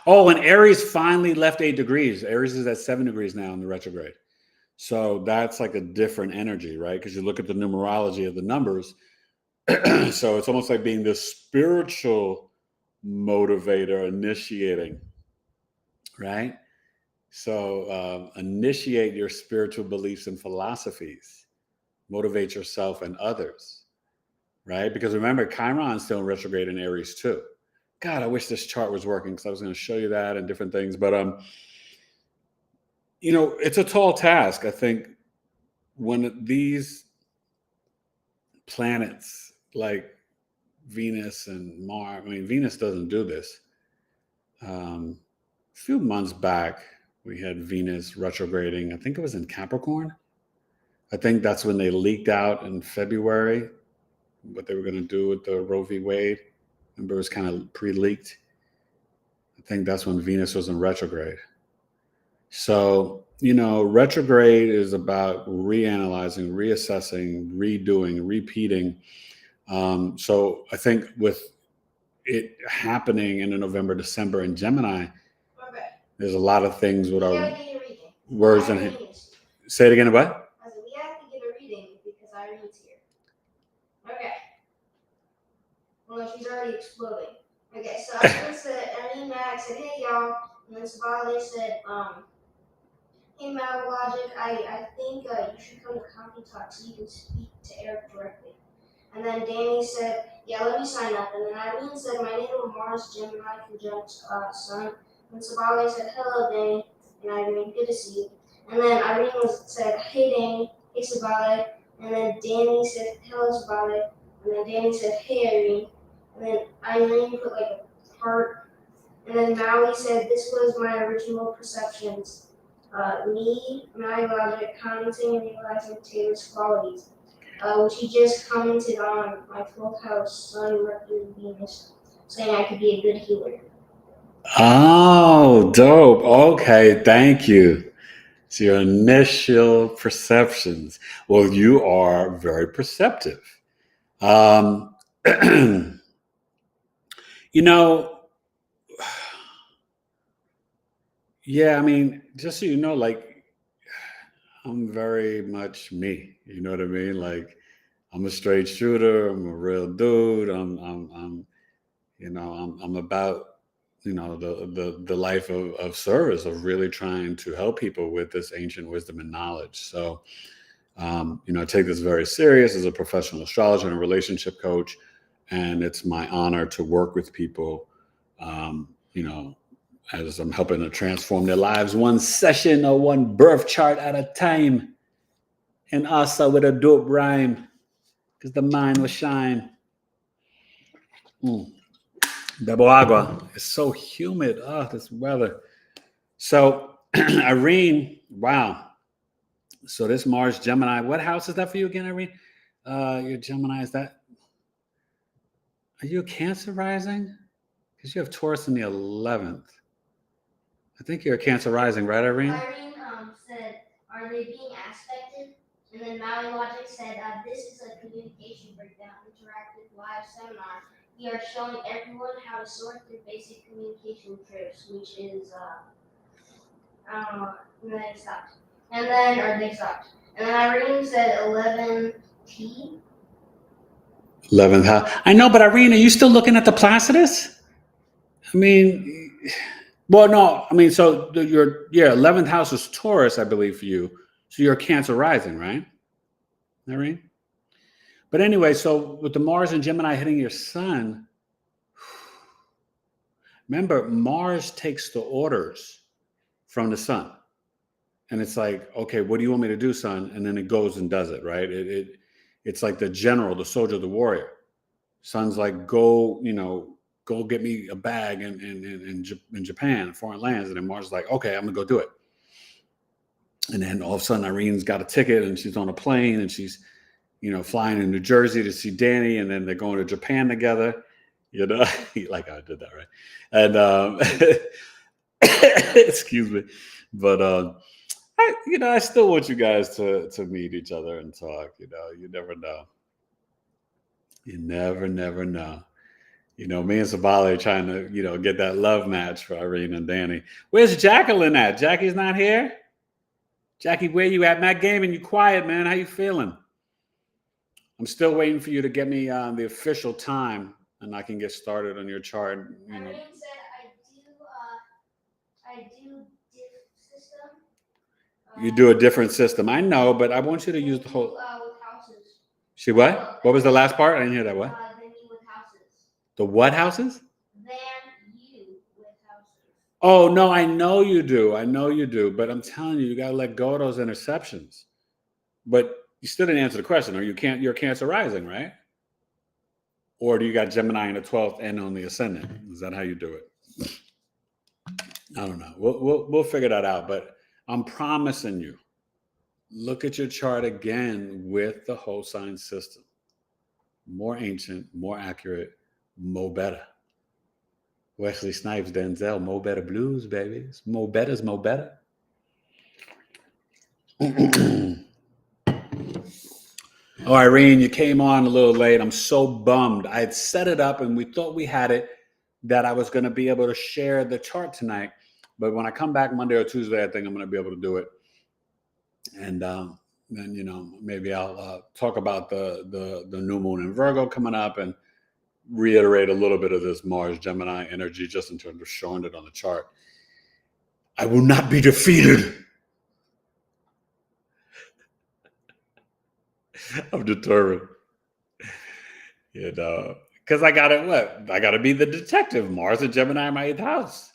Oh, and Aries finally left 8 degrees. Aries is at 7 degrees now in the retrograde. So that's like a different energy, right? Because you look at the numerology of the numbers. So it's almost like being the spiritual motivator, initiating, right? So initiate your spiritual beliefs and philosophies, motivate yourself and others, right? Because remember, Chiron's still in retrograde in Aries too. God, I wish this chart was working because I was going to show you that and different things. But, you know, it's a tall task. I think when these planets like Venus and Mars, I mean, Venus doesn't do this. A few months back, we had Venus retrograding. I think it was in Capricorn. I think that's when they leaked out in February what they were going to do with the Roe v. Wade. Remember, it was kind of pre-leaked. I think that's when Venus was in retrograde. So, you know, retrograde is about reanalyzing, reassessing, redoing, repeating. So I think with it happening in the November, December in Gemini, there's a lot of things with our words and say it again. What?
I said, we have to get a reading because Irene's here. Okay. Well, she's already exploding. Okay, so Irene said, Irene Max said, hey y'all. And then Savale said, hey Mal Logic, I think you should come to Coffee Talk so you can speak to Eric directly. And then Danny said, yeah, let me sign up. And then Irene said, my name is Mars Gemini conjunct Sun. And Savale said, hello Danny. And Irene, good to see you. And then Irene said, hey Danny, hey Savale. And then Danny said, hello Savale. And then Danny said, hey Irene. And then Irene put like a heart. And then Maui said, this was my original perceptions. Me, my logic, commenting and realizing Taylor's qualities. Which he just commented on my 12th house, Sun, Mercury, Venus, saying I could be a good healer.
Oh, dope. Okay, thank you. So your initial perceptions. Well, you are very perceptive. You know, yeah, I mean, just so you know, like, I'm very much me. You know what I mean? Like, I'm a straight shooter. I'm a real dude. I'm about, you know, the life of service, of really trying to help people with this ancient wisdom and knowledge. So, you know, I take this very serious as a professional astrologer and a relationship coach. And it's my honor to work with people, you know, as I'm helping to transform their lives one session or one birth chart at a time. And also with a dope rhyme, because the mind will shine. Bebo agua. It's so humid. Oh, this weather. So, Irene, wow. So this Mars Gemini, what house is that for you again, Irene? Your Gemini, is that? Are you a Cancer rising? Because you have Taurus in the 11th. I think you're a Cancer rising, right, Irene?
Irene said, are they being aspected? And then Maui Logic said, this is a communication breakdown, interactive live seminar. We are showing everyone how to sort through basic communication trips, which is, I don't know, and then it stopped. And then Irene said 11T.
11th house. I know, but Irene, are you still looking at the Placidus? I mean, Well, no, I mean, so your 11th house is Taurus, I believe, for you. So you're Cancer rising, right, Irene? But anyway, so with the Mars and Gemini hitting your sun, remember, Mars takes the orders from the sun. And it's like, okay, what do you want me to do, son? And then it goes and does it, right? It's like the general, the soldier, the warrior. Son's like, go get me a bag in Japan, foreign lands. And then Mars is like, okay, I'm gonna go do it. And then all of a sudden, Irene's got a ticket and she's on a plane and she's, flying in New Jersey to see Danny. And then they're going to Japan together. Like I did that, right? And excuse me, but I still want you guys to meet each other and talk. You never know. You never know. Me and Sabale trying to, get that love match for Irene and Danny. Where's Jacqueline at? Jackie's not here? Jackie, where you at? Matt Gaiman, you quiet, man. How you feeling? I'm still waiting for you to get me the official time and I can get started on your chart.
Irene said I do diff system.
You do a different system. I know, but I want you to use the whole.
With houses.
She what? What was the last part? I didn't hear that. What?
Than you with houses.
The what houses?
Than you with houses.
Oh, no, I know you do. But I'm telling you, you got to let go of those interceptions. But you still didn't answer the question. You're Cancer rising, right? Or do you got Gemini in the 12th and on the ascendant? Is that how you do it? I don't know. We'll figure that out. But I'm promising you, look at your chart again with the whole sign system. More ancient, more accurate, mo better. Wesley Snipes, Denzel, mo better blues, baby. It's mo better's mo better. Oh, Irene, you came on a little late. I'm so bummed. I had set it up and we thought we had it, that I was going to be able to share the chart tonight. But when I come back Monday or Tuesday, I think I'm going to be able to do it. And then, maybe I'll talk about the new moon in Virgo coming up and reiterate a little bit of this Mars Gemini energy just in terms of showing it on the chart. I will not be defeated. I'm determined. Because I got to be the detective. Mars and Gemini in my 8th house.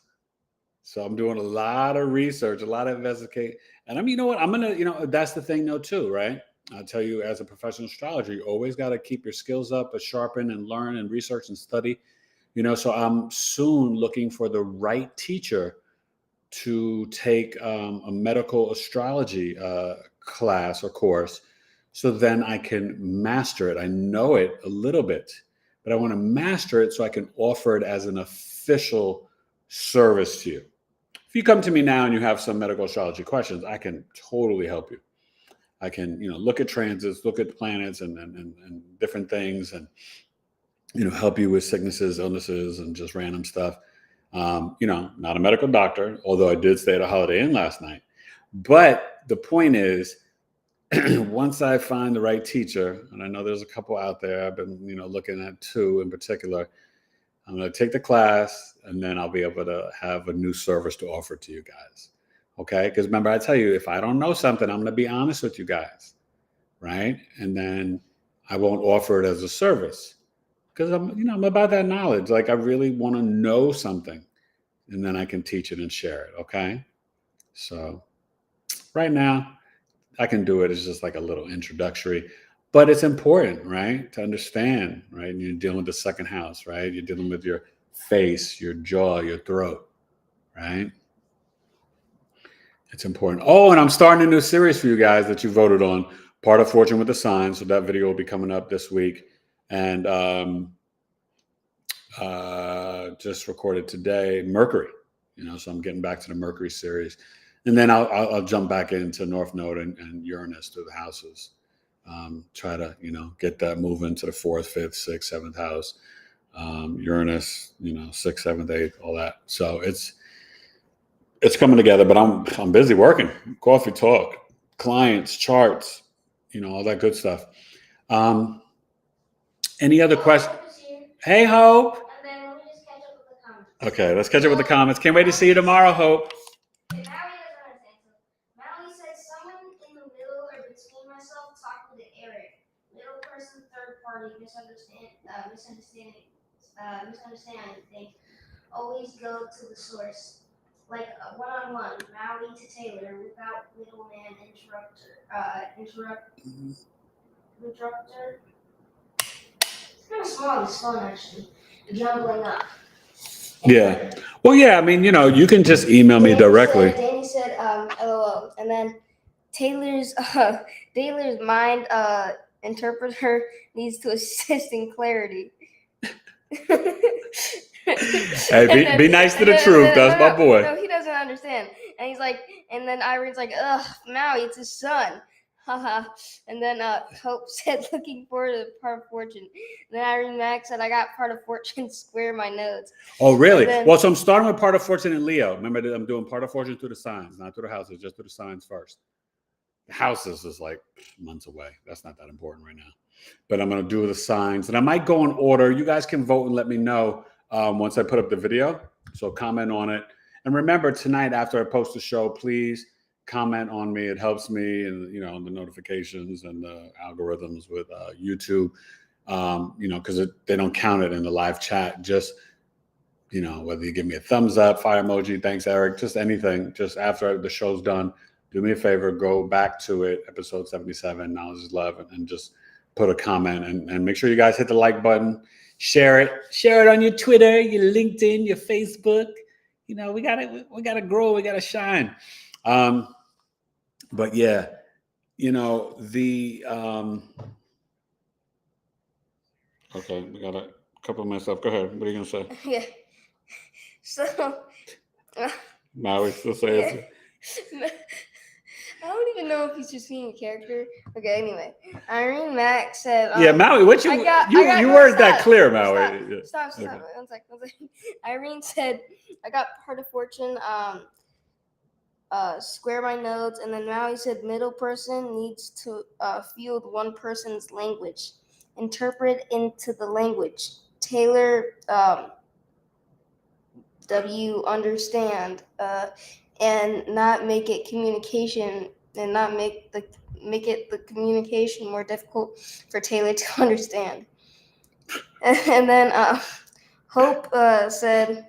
So I'm doing a lot of research, a lot of investigate. And I'm going to, that's the thing though too, right? I'll tell you, as a professional astrologer, you always got to keep your skills up, sharpen and learn and research and study, so I'm soon looking for the right teacher to take a medical astrology class or course. So then I can master it. I know it a little bit, but I want to master it so I can offer it as an official service to you. If you come to me now and you have some medical astrology questions, I can totally help you. I can, look at transits, look at planets and different things and, help you with sicknesses, illnesses, and just random stuff. Not a medical doctor, although I did stay at a Holiday Inn last night. But the point is, once I find the right teacher, and I know there's a couple out there I've been, looking at 2 in particular, I'm going to take the class and then I'll be able to have a new service to offer to you guys. Okay. Because remember, I tell you, if I don't know something, I'm going to be honest with you guys. Right. And then I won't offer it as a service because I'm about that knowledge. Like I really want to know something and then I can teach it and share it. Okay. So right now, I can do it as just like a little introductory, but it's important, right? To understand, right? And you're dealing with the 2nd house, right? You're dealing with your face, your jaw, your throat, right? It's important. Oh, and I'm starting a new series for you guys that you voted on, Part of Fortune with the Signs. So that video will be coming up this week. And just recorded today, Mercury, so I'm getting back to the Mercury series. And then I'll jump back into North Node and Uranus through the houses. Try to, get that moving to the 4th, 5th, 6th, 7th house. Uranus, 6th, 7th, 8th, all that. So it's coming together, but I'm busy working. Coffee talk, clients, charts, all that good stuff. Any other questions? Hey, Hope.
And then let me just catch up with the comments.
Okay, let's catch up with the comments. Can't wait to see you tomorrow, Hope.
Maui doesn't understand. So Maui says someone in the middle or between myself talking to Eric. Middle person, third party, misunderstanding things. Always go to the source. Like a one-on-one, Maui to Taylor, without middleman interrupter. It's kind of small, this phone actually. Jumbling up.
Yeah. Well, yeah, I mean, you can just email me directly.
Danny said, LOL. And then Taylor's mind interpreter needs to assist in clarity.
Hey, be nice to the truth. That's my boy.
No, he doesn't understand. And he's like, and then Irene's like, ugh, Maui, it's his son. Haha. And then Hope said, looking forward to part of fortune. And then Irene Max said, I got part of fortune square my notes.
Oh, really? Well, so I'm starting with part of fortune in Leo. Remember that I'm doing part of fortune through the signs, not through the houses, just through the signs first. The houses is like months away. That's not that important right now. But I'm going to do the signs. And I might go in order. You guys can vote and let me know once I put up the video. So comment on it. And remember, tonight after I post the show, please comment on me. It helps me and, the notifications and the algorithms with YouTube, because they don't count it in the live chat. Just, whether you give me a thumbs up, fire emoji, thanks, Eric, just anything. Just after the show's done, do me a favor, go back to it, episode 77, Knowledge is Love, and just put a comment and make sure you guys hit the like button, share it on your Twitter, your LinkedIn, your Facebook. We gotta grow, we gotta shine. But yeah, okay, we got a couple of minutes left. Go ahead. What are you gonna say?
Yeah. So
Maui still saying
I don't even know if he's just being a character. Okay, anyway. Irene Max said
yeah, Maui, what you weren't that clear, Maui.
Stop. Okay. One second. Irene said, I got part of fortune, square my notes, and then Maui said middle person needs to field one person's language. Interpret into the language. Taylor W understand and not make it communication and not make it the communication more difficult for Taylor to understand. And then Hope said,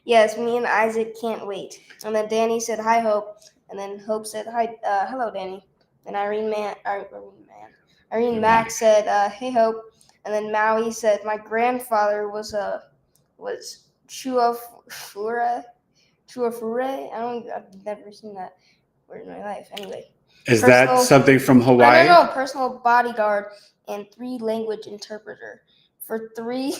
yes, me and Isaac can't wait. And then Danny said, hi, Hope. And then Hope said, hi, hello, Danny. And Irene Max said, hey, Hope. And then Maui said, my grandfather was Chuafure. I've never seen that word in my life. Anyway.
Is that something from Hawaii?
I don't know. Personal bodyguard and 3 language interpreter for 3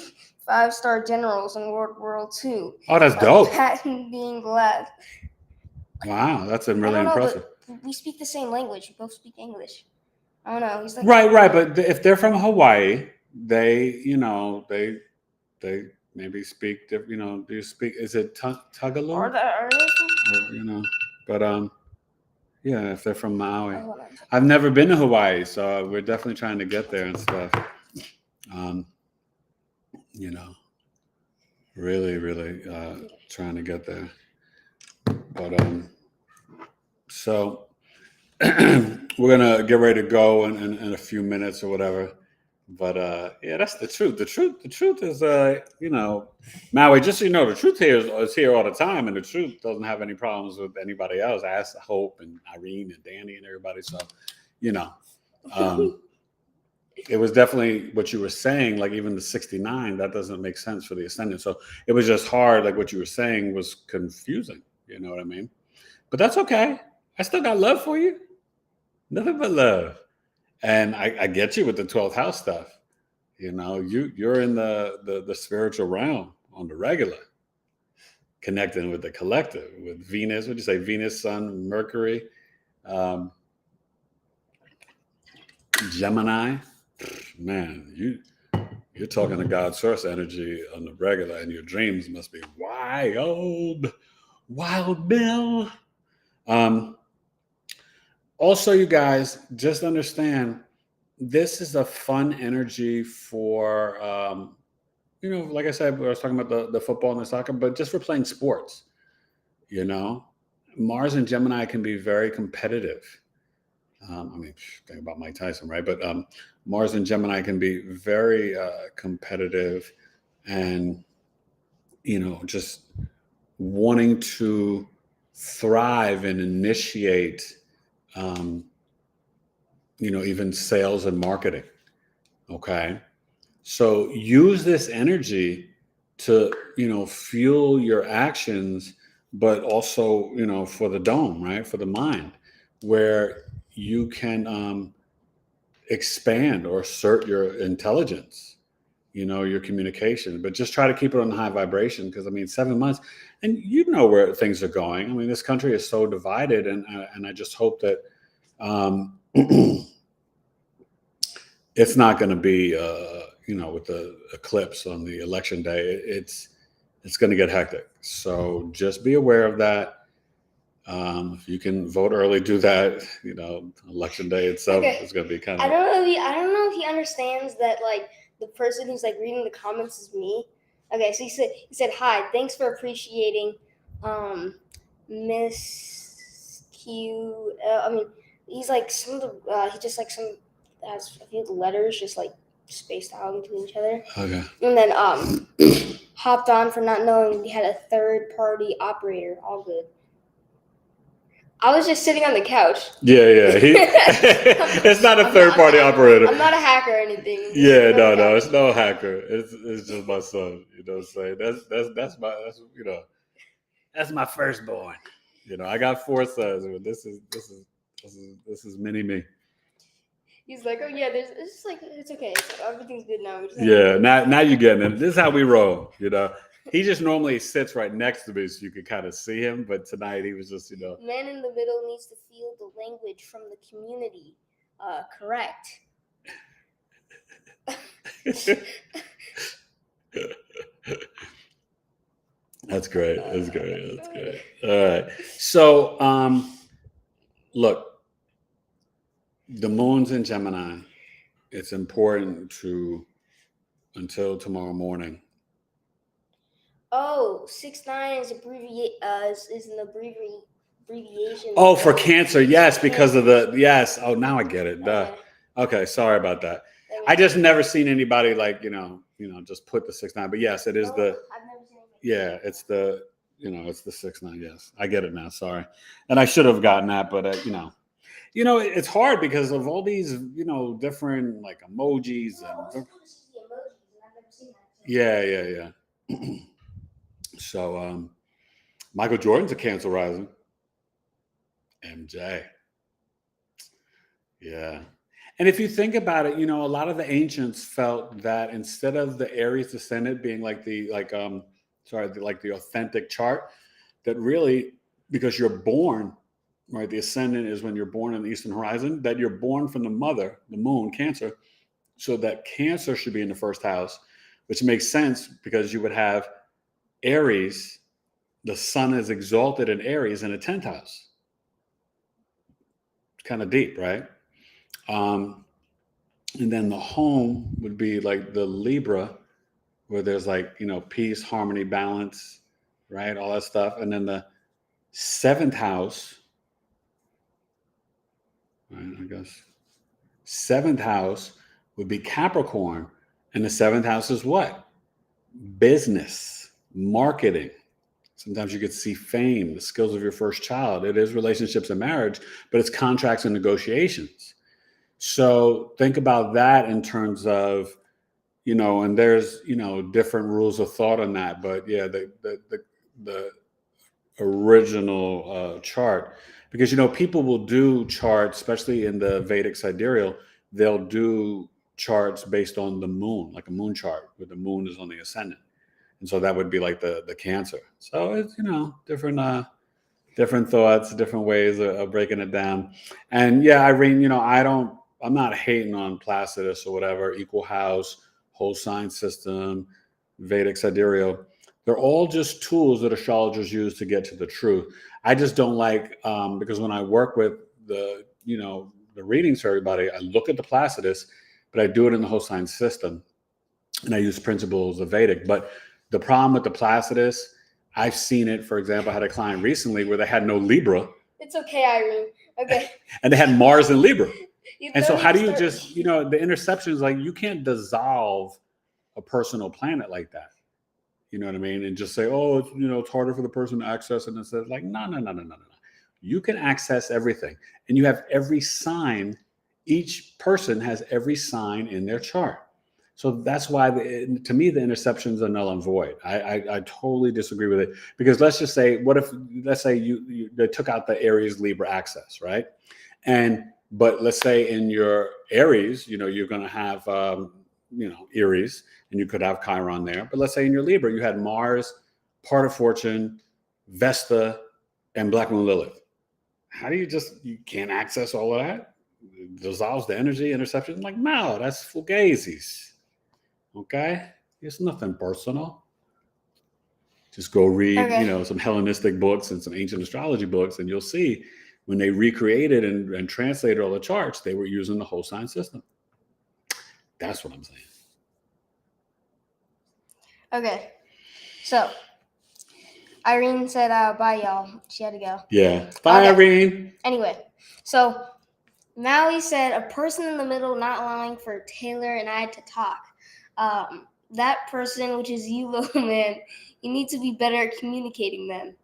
5-star generals in World War II.
Oh, that's dope.
Patton being the last.
Wow, that's really impressive.
We speak the same language. We both speak English. I don't know. He's like,
right. But if they're from Hawaii, they maybe speak. Do you speak? Is it Tagalog? But yeah, if they're from Maui, I've never been to Hawaii, so we're definitely trying to get there and stuff. Really trying to get there. But so we're gonna get ready to go in a few minutes or whatever. But yeah, that's the truth. The truth is, Maui, just so you know, the truth here is here all the time, and the truth doesn't have any problems with anybody else. Ask Hope and Irene and Danny and everybody. So, it was definitely what you were saying. Like even the 69, that doesn't make sense for the ascendant. So it was just hard. Like what you were saying was confusing. You know what I mean? But that's okay. I still got love for you. Nothing but love. And I get you with the 12th house stuff. You're in the spiritual realm on the regular, connecting with the collective, with Venus. What'd you say? Venus, Sun, Mercury, Gemini. Man, you're talking to God's source energy on the regular, and your dreams must be wild, Bill. Also, you guys, just understand, this is a fun energy for like I said, I was talking about the football and the soccer, but just for playing sports, Mars and Gemini can be very competitive. Think about Mike Tyson, right? But Mars and Gemini can be very competitive and, just wanting to thrive and initiate, even sales and marketing. Okay. So use this energy to, fuel your actions, but also, for the dome, right? For the mind, where you can expand or assert your intelligence, your communication, but just try to keep it on high vibration. Because 7 months, and where things are going. This country is so divided, and I just hope that it's not going to be, with the eclipse on the election day, it's going to get hectic. So just be aware of that. If you can vote early, do that. Election day itself is going to be kind of.
I don't know if he understands that, like, the person who's like reading the comments is me. Okay, so he said hi. Thanks for appreciating, Miss Q. He's like some of the he just like some has a few letters just like spaced out between each other.
Okay.
And then hopped on for not knowing he had a third party operator. All good. I was just sitting on the couch.
Yeah. It's not a third party operator.
I'm not a hacker or anything.
Yeah, no, it's no hacker. It's just my son. You know what I'm saying? That's my firstborn. I got 4 sons, but this is mini me.
He's like, oh yeah, it's just like it's okay. Everything's good now.
Yeah, now you're getting it. This is how we roll. He just normally sits right next to me, so you could kind of see him. But tonight he was just,
Man in the middle needs to feel the language from the community. Correct.
That's great. That's great. All right. So, look, the moon's in Gemini. It's important until tomorrow morning.
Oh, 6-9 is an abbreviation.
Oh, for Cancer, yes, because of yes. Oh, now I get it. Okay, sorry about that. I just never seen anybody like just put the 6-9. But yes, it is I've never seen it. Yeah, it's the it's the 6-9. Yes, I get it now. Sorry, and I should have gotten that, but it's hard because of all these different like emojis and. Yeah. So, Michael Jordan's a Cancer rising. MJ. Yeah. And if you think about it, a lot of the ancients felt that instead of the Aries descendant being like the authentic chart, that really, because you're born, right? The ascendant is when you're born in the Eastern horizon, that you're born from the mother, the moon, Cancer. So that Cancer should be in the first house, which makes sense because you would have Aries, the sun is exalted in Aries in the 10th house. It's kind of deep, right? And then the home would be like the Libra, where there's like, peace, harmony, balance, right? All that stuff. And then the 7th house, right? I guess 7th house would be Capricorn. And the 7th house is what? Business, marketing. Sometimes you could see fame, the skills of your first child. It is relationships and marriage, but it's contracts and negotiations. So think about that in terms of, and there's, different rules of thought on that. But yeah, the original chart, because, people will do charts, especially in the Vedic sidereal, they'll do charts based on the moon, like a moon chart where the moon is on the ascendant. And so that would be like the Cancer. So it's, different thoughts, different ways of breaking it down. And yeah, Irene, I'm not hating on Placidus or whatever, equal house, whole sign system, Vedic sidereal. They're all just tools that astrologers use to get to the truth. I just don't like, because when I work with the readings for everybody, I look at the Placidus, but I do it in the whole sign system. and I use principles of Vedic. But the problem with the Placidus, I've seen it. For example, I had a client recently where they had no Libra.
It's okay, Irene. Okay.
And they had Mars in Libra. And so how do you
start...
just, the interceptions, like you can't dissolve a personal planet like that. You know what I mean? And just say, oh, it's harder for the person to access. And it's like, no. You can access everything. And you have every sign. Each person has every sign in their chart. So that's why, to me, the interceptions are null and void. I totally disagree with it. Because let's just say, let's say they took out the Aries Libra access, right? But let's say in your Aries, you're going to have, Aries, and you could have Chiron there. But let's say in your Libra, you had Mars, part of Fortune, Vesta, and Black Moon Lilith. How do you can't access all of that? It dissolves the energy, interception. Like, no, that's fugazis. Okay? It's nothing personal. Just go read, some Hellenistic books and some ancient astrology books, and you'll see when they recreated and translated all the charts, they were using the whole sign system. That's what I'm saying.
Okay. So, Irene said, bye, y'all. She had to go.
Yeah. Bye, Irene.
Anyway, so Maui said, a person in the middle not allowing for Taylor and I to talk. That person, which is you, little man, you need to be better at communicating then.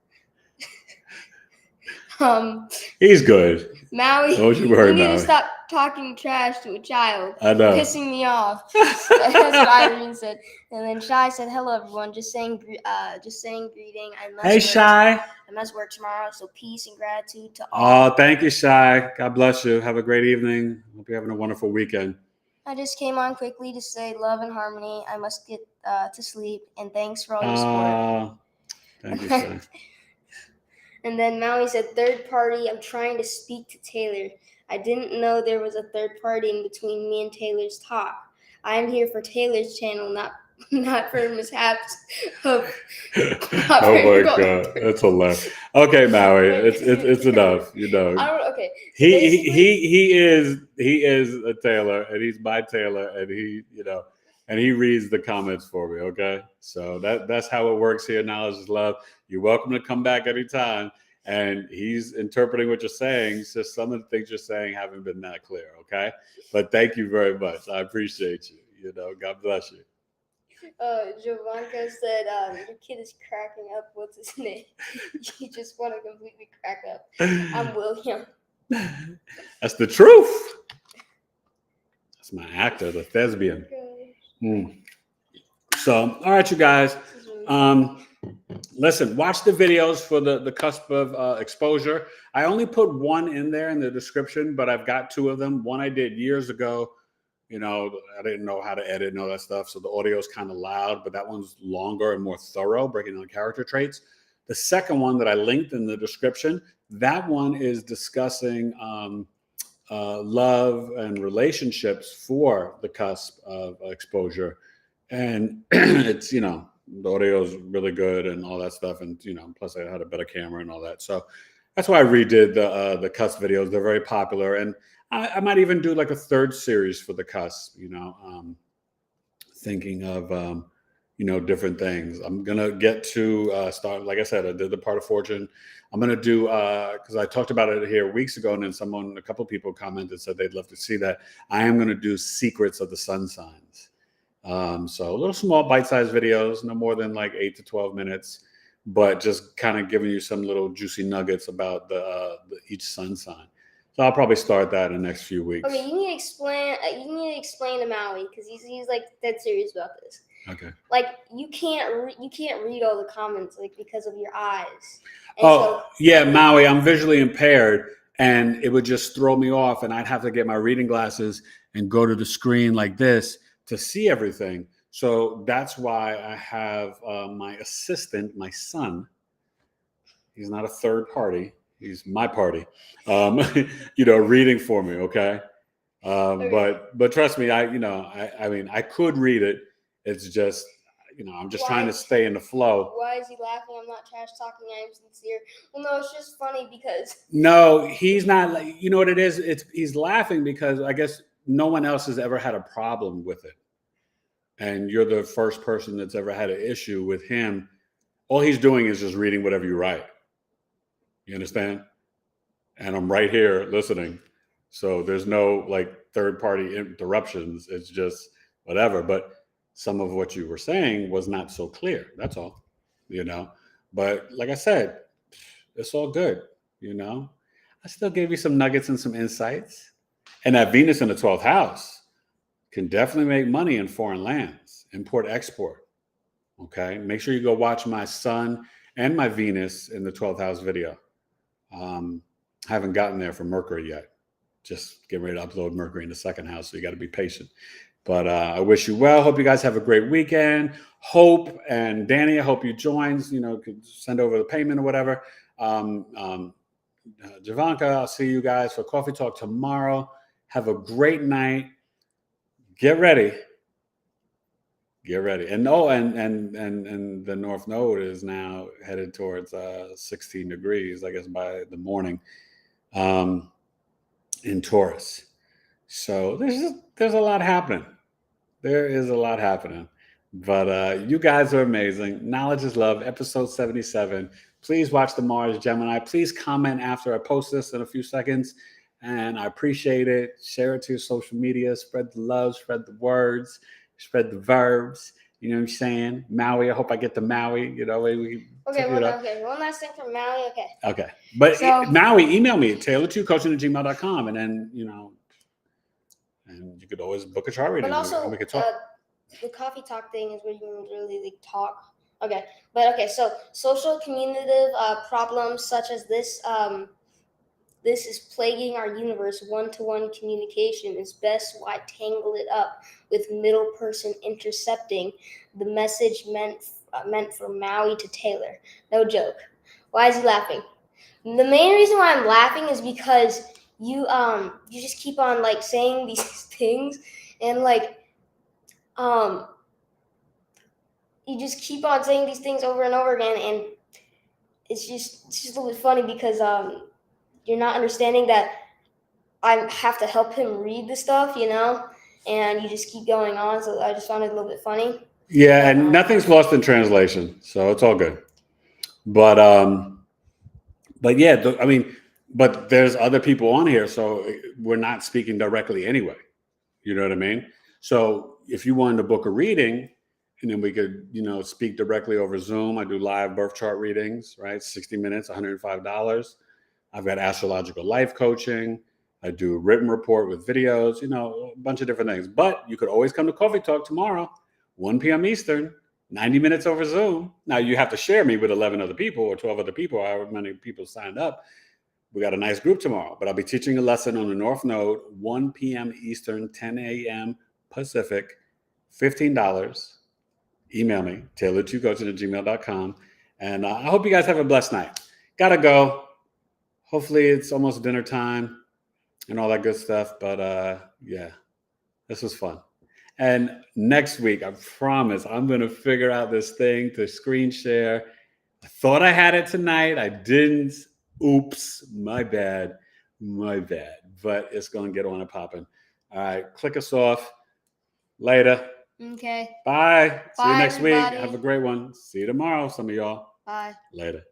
He's good.
Maui,
don't you worry,
you need
Maui.
to stop talking trash to a child.
I know.
Pissing me off. That's what Irene said. And then Shai said, hello, everyone. Just saying greeting.
Hey, Shai.
I must work tomorrow, so peace and gratitude to all.
Oh, thank you, Shai. God bless you. Have a great evening. Hope you're having a wonderful weekend.
I just came on quickly to say love and harmony. I must get to sleep, and thanks for all your support.
Thank you, Shai.
And then Maui said, third party, I'm trying to speak to Taylor. I didn't know there was a third party in between me and Taylor's talk. I am here for Taylor's channel, not for mishaps of...
Oh my God, that's hilarious. Okay, Maui, it's enough.
Okay.
He is a Taylor, and he's my Taylor, and he reads the comments for me. Okay, so that's how it works here. Knowledge is love. You're welcome to come back anytime. And he's interpreting what you're saying. It's just some of the things you're saying haven't been that clear. Okay, but thank you very much. I appreciate you. God bless you.
Jovanka said, your kid is cracking up. What's his name? You just want to completely crack up. I'm William.
That's the truth. That's my actor, the thespian. So, all right, you guys. Listen, watch the videos for the Cusp of Exposure. I only put one in there in the description, but I've got two of them. One I did years ago. I didn't know how to edit and all that stuff, so the audio is kind of loud, but that one's longer and more thorough, breaking down character traits. The second one that I linked in the description, that one is discussing love and relationships for the Cusp of Exposure. And it's, the audio is really good and all that stuff. And, plus I had a better camera and all that. So that's why I redid the Cusp videos. They're very popular. And I might even do like a third series for the Cusp, thinking of, different things. I'm going to get to start, like I said, I did the part of Fortune. I'm going to do, because I talked about it here weeks ago, and then a couple of people commented, said they'd love to see that. I am going to do secrets of the sun signs. So little small bite-sized videos, no more than like 8 to 12 minutes, but just kind of giving you some little juicy nuggets about each sun sign. So I'll probably start that in the next few weeks.
Okay, you need to explain. To Maui, because he's like dead serious about this.
Okay.
Like you can't read all the comments because of your eyes.
And Maui, I'm visually impaired, and it would just throw me off, and I'd have to get my reading glasses and go to the screen like this to see everything. So that's why I have my assistant, my son. He's not a third party. He's my party, reading for me. Okay. But trust me, I could read it. It's just, I'm just trying to stay in the flow.
Why is he laughing? I'm not trash talking. I am sincere. Well, no, it's just funny because.
No, he's not. You know what it is? He's laughing because I guess no one else has ever had a problem with it. and you're the first person that's ever had an issue with him, all he's doing is just reading whatever you write. You understand? And I'm right here listening. So there's no like third party interruptions. It's just whatever. But some of what you were saying was not so clear. That's all, you know. But like I said, it's all good, you know. I still gave you some nuggets and some insights. And that Venus in the 12th house can definitely make money in foreign lands, import, export. Okay. Make sure you go watch my Sun and my Venus in the 12th house video. Haven't gotten there for Mercury yet. Just getting ready to upload Mercury in the second house. So you got to be patient. But I wish you well. Hope you guys have a great weekend. Hope and Danny, I hope you joins, you know, could send over the payment or whatever. Javanka, I'll see you guys for Coffee Talk tomorrow. Have a great night. Get ready. Get ready. And and the North Node is now headed towards 16 degrees, I guess, by the morning in Taurus. So there's a lot happening. There is a lot happening. But you guys are amazing. Knowledge is Love, episode 77. Please watch the Mars Gemini. Please comment after I post this in a few seconds. And I appreciate it. Share it to your social media. Spread the love, spread the words, spread the verbs. You know what I'm saying? Maui, I hope I get to Maui. You know,
Okay, one last thing from Maui.
Okay. But Maui, email me at Taylored2U@gmail.com. And then, you know, and you could always book a chart reading.
But also,
we could talk.
The coffee talk thing is where you really like, talk. Okay. So social communicative problems such as this this is plaguing our universe. One-to-one communication is best. Why tangle it up with middle person intercepting the message meant for Maui to Taylor? No joke. Why is he laughing? The main reason why I'm laughing is because you just keep on like saying these things and like you just keep on saying these things over and over again, and it's just a little bit funny because you're not understanding that I have to help him read the stuff, you know, and you just keep going on. So I just found it a little bit funny.
Yeah, and nothing's lost in translation, so it's all good. But yeah, I mean, but there's other people on here, so we're not speaking directly anyway. You know what I mean? So if you wanted to book a reading, and then we could, you know, speak directly over Zoom. I do live birth chart readings, right? 60 minutes, $105. I've got astrological life coaching. I do a written report with videos, you know, a bunch of different things. But you could always come to Coffee Talk tomorrow, 1 p.m. Eastern, 90 minutes over Zoom. Now you have to share me with 11 other people or 12 other people, however many people signed up. We got a nice group tomorrow, but I'll be teaching a lesson on the North Node, 1 p.m. Eastern, 10 a.m. Pacific, $15. Email me, Taylored2U@gmail.com. And I hope you guys have a blessed night. Gotta go. Hopefully it's almost dinner time and all that good stuff. But yeah, this was fun. And next week, I promise I'm going to figure out this thing to screen share. I thought I had it tonight. I didn't. Oops, my bad. But it's going to get on and popping. All right, click us off. Later.
Okay.
Bye. See you next
everybody.
week. Have a great one. See you tomorrow, some of y'all.
Bye.
Later.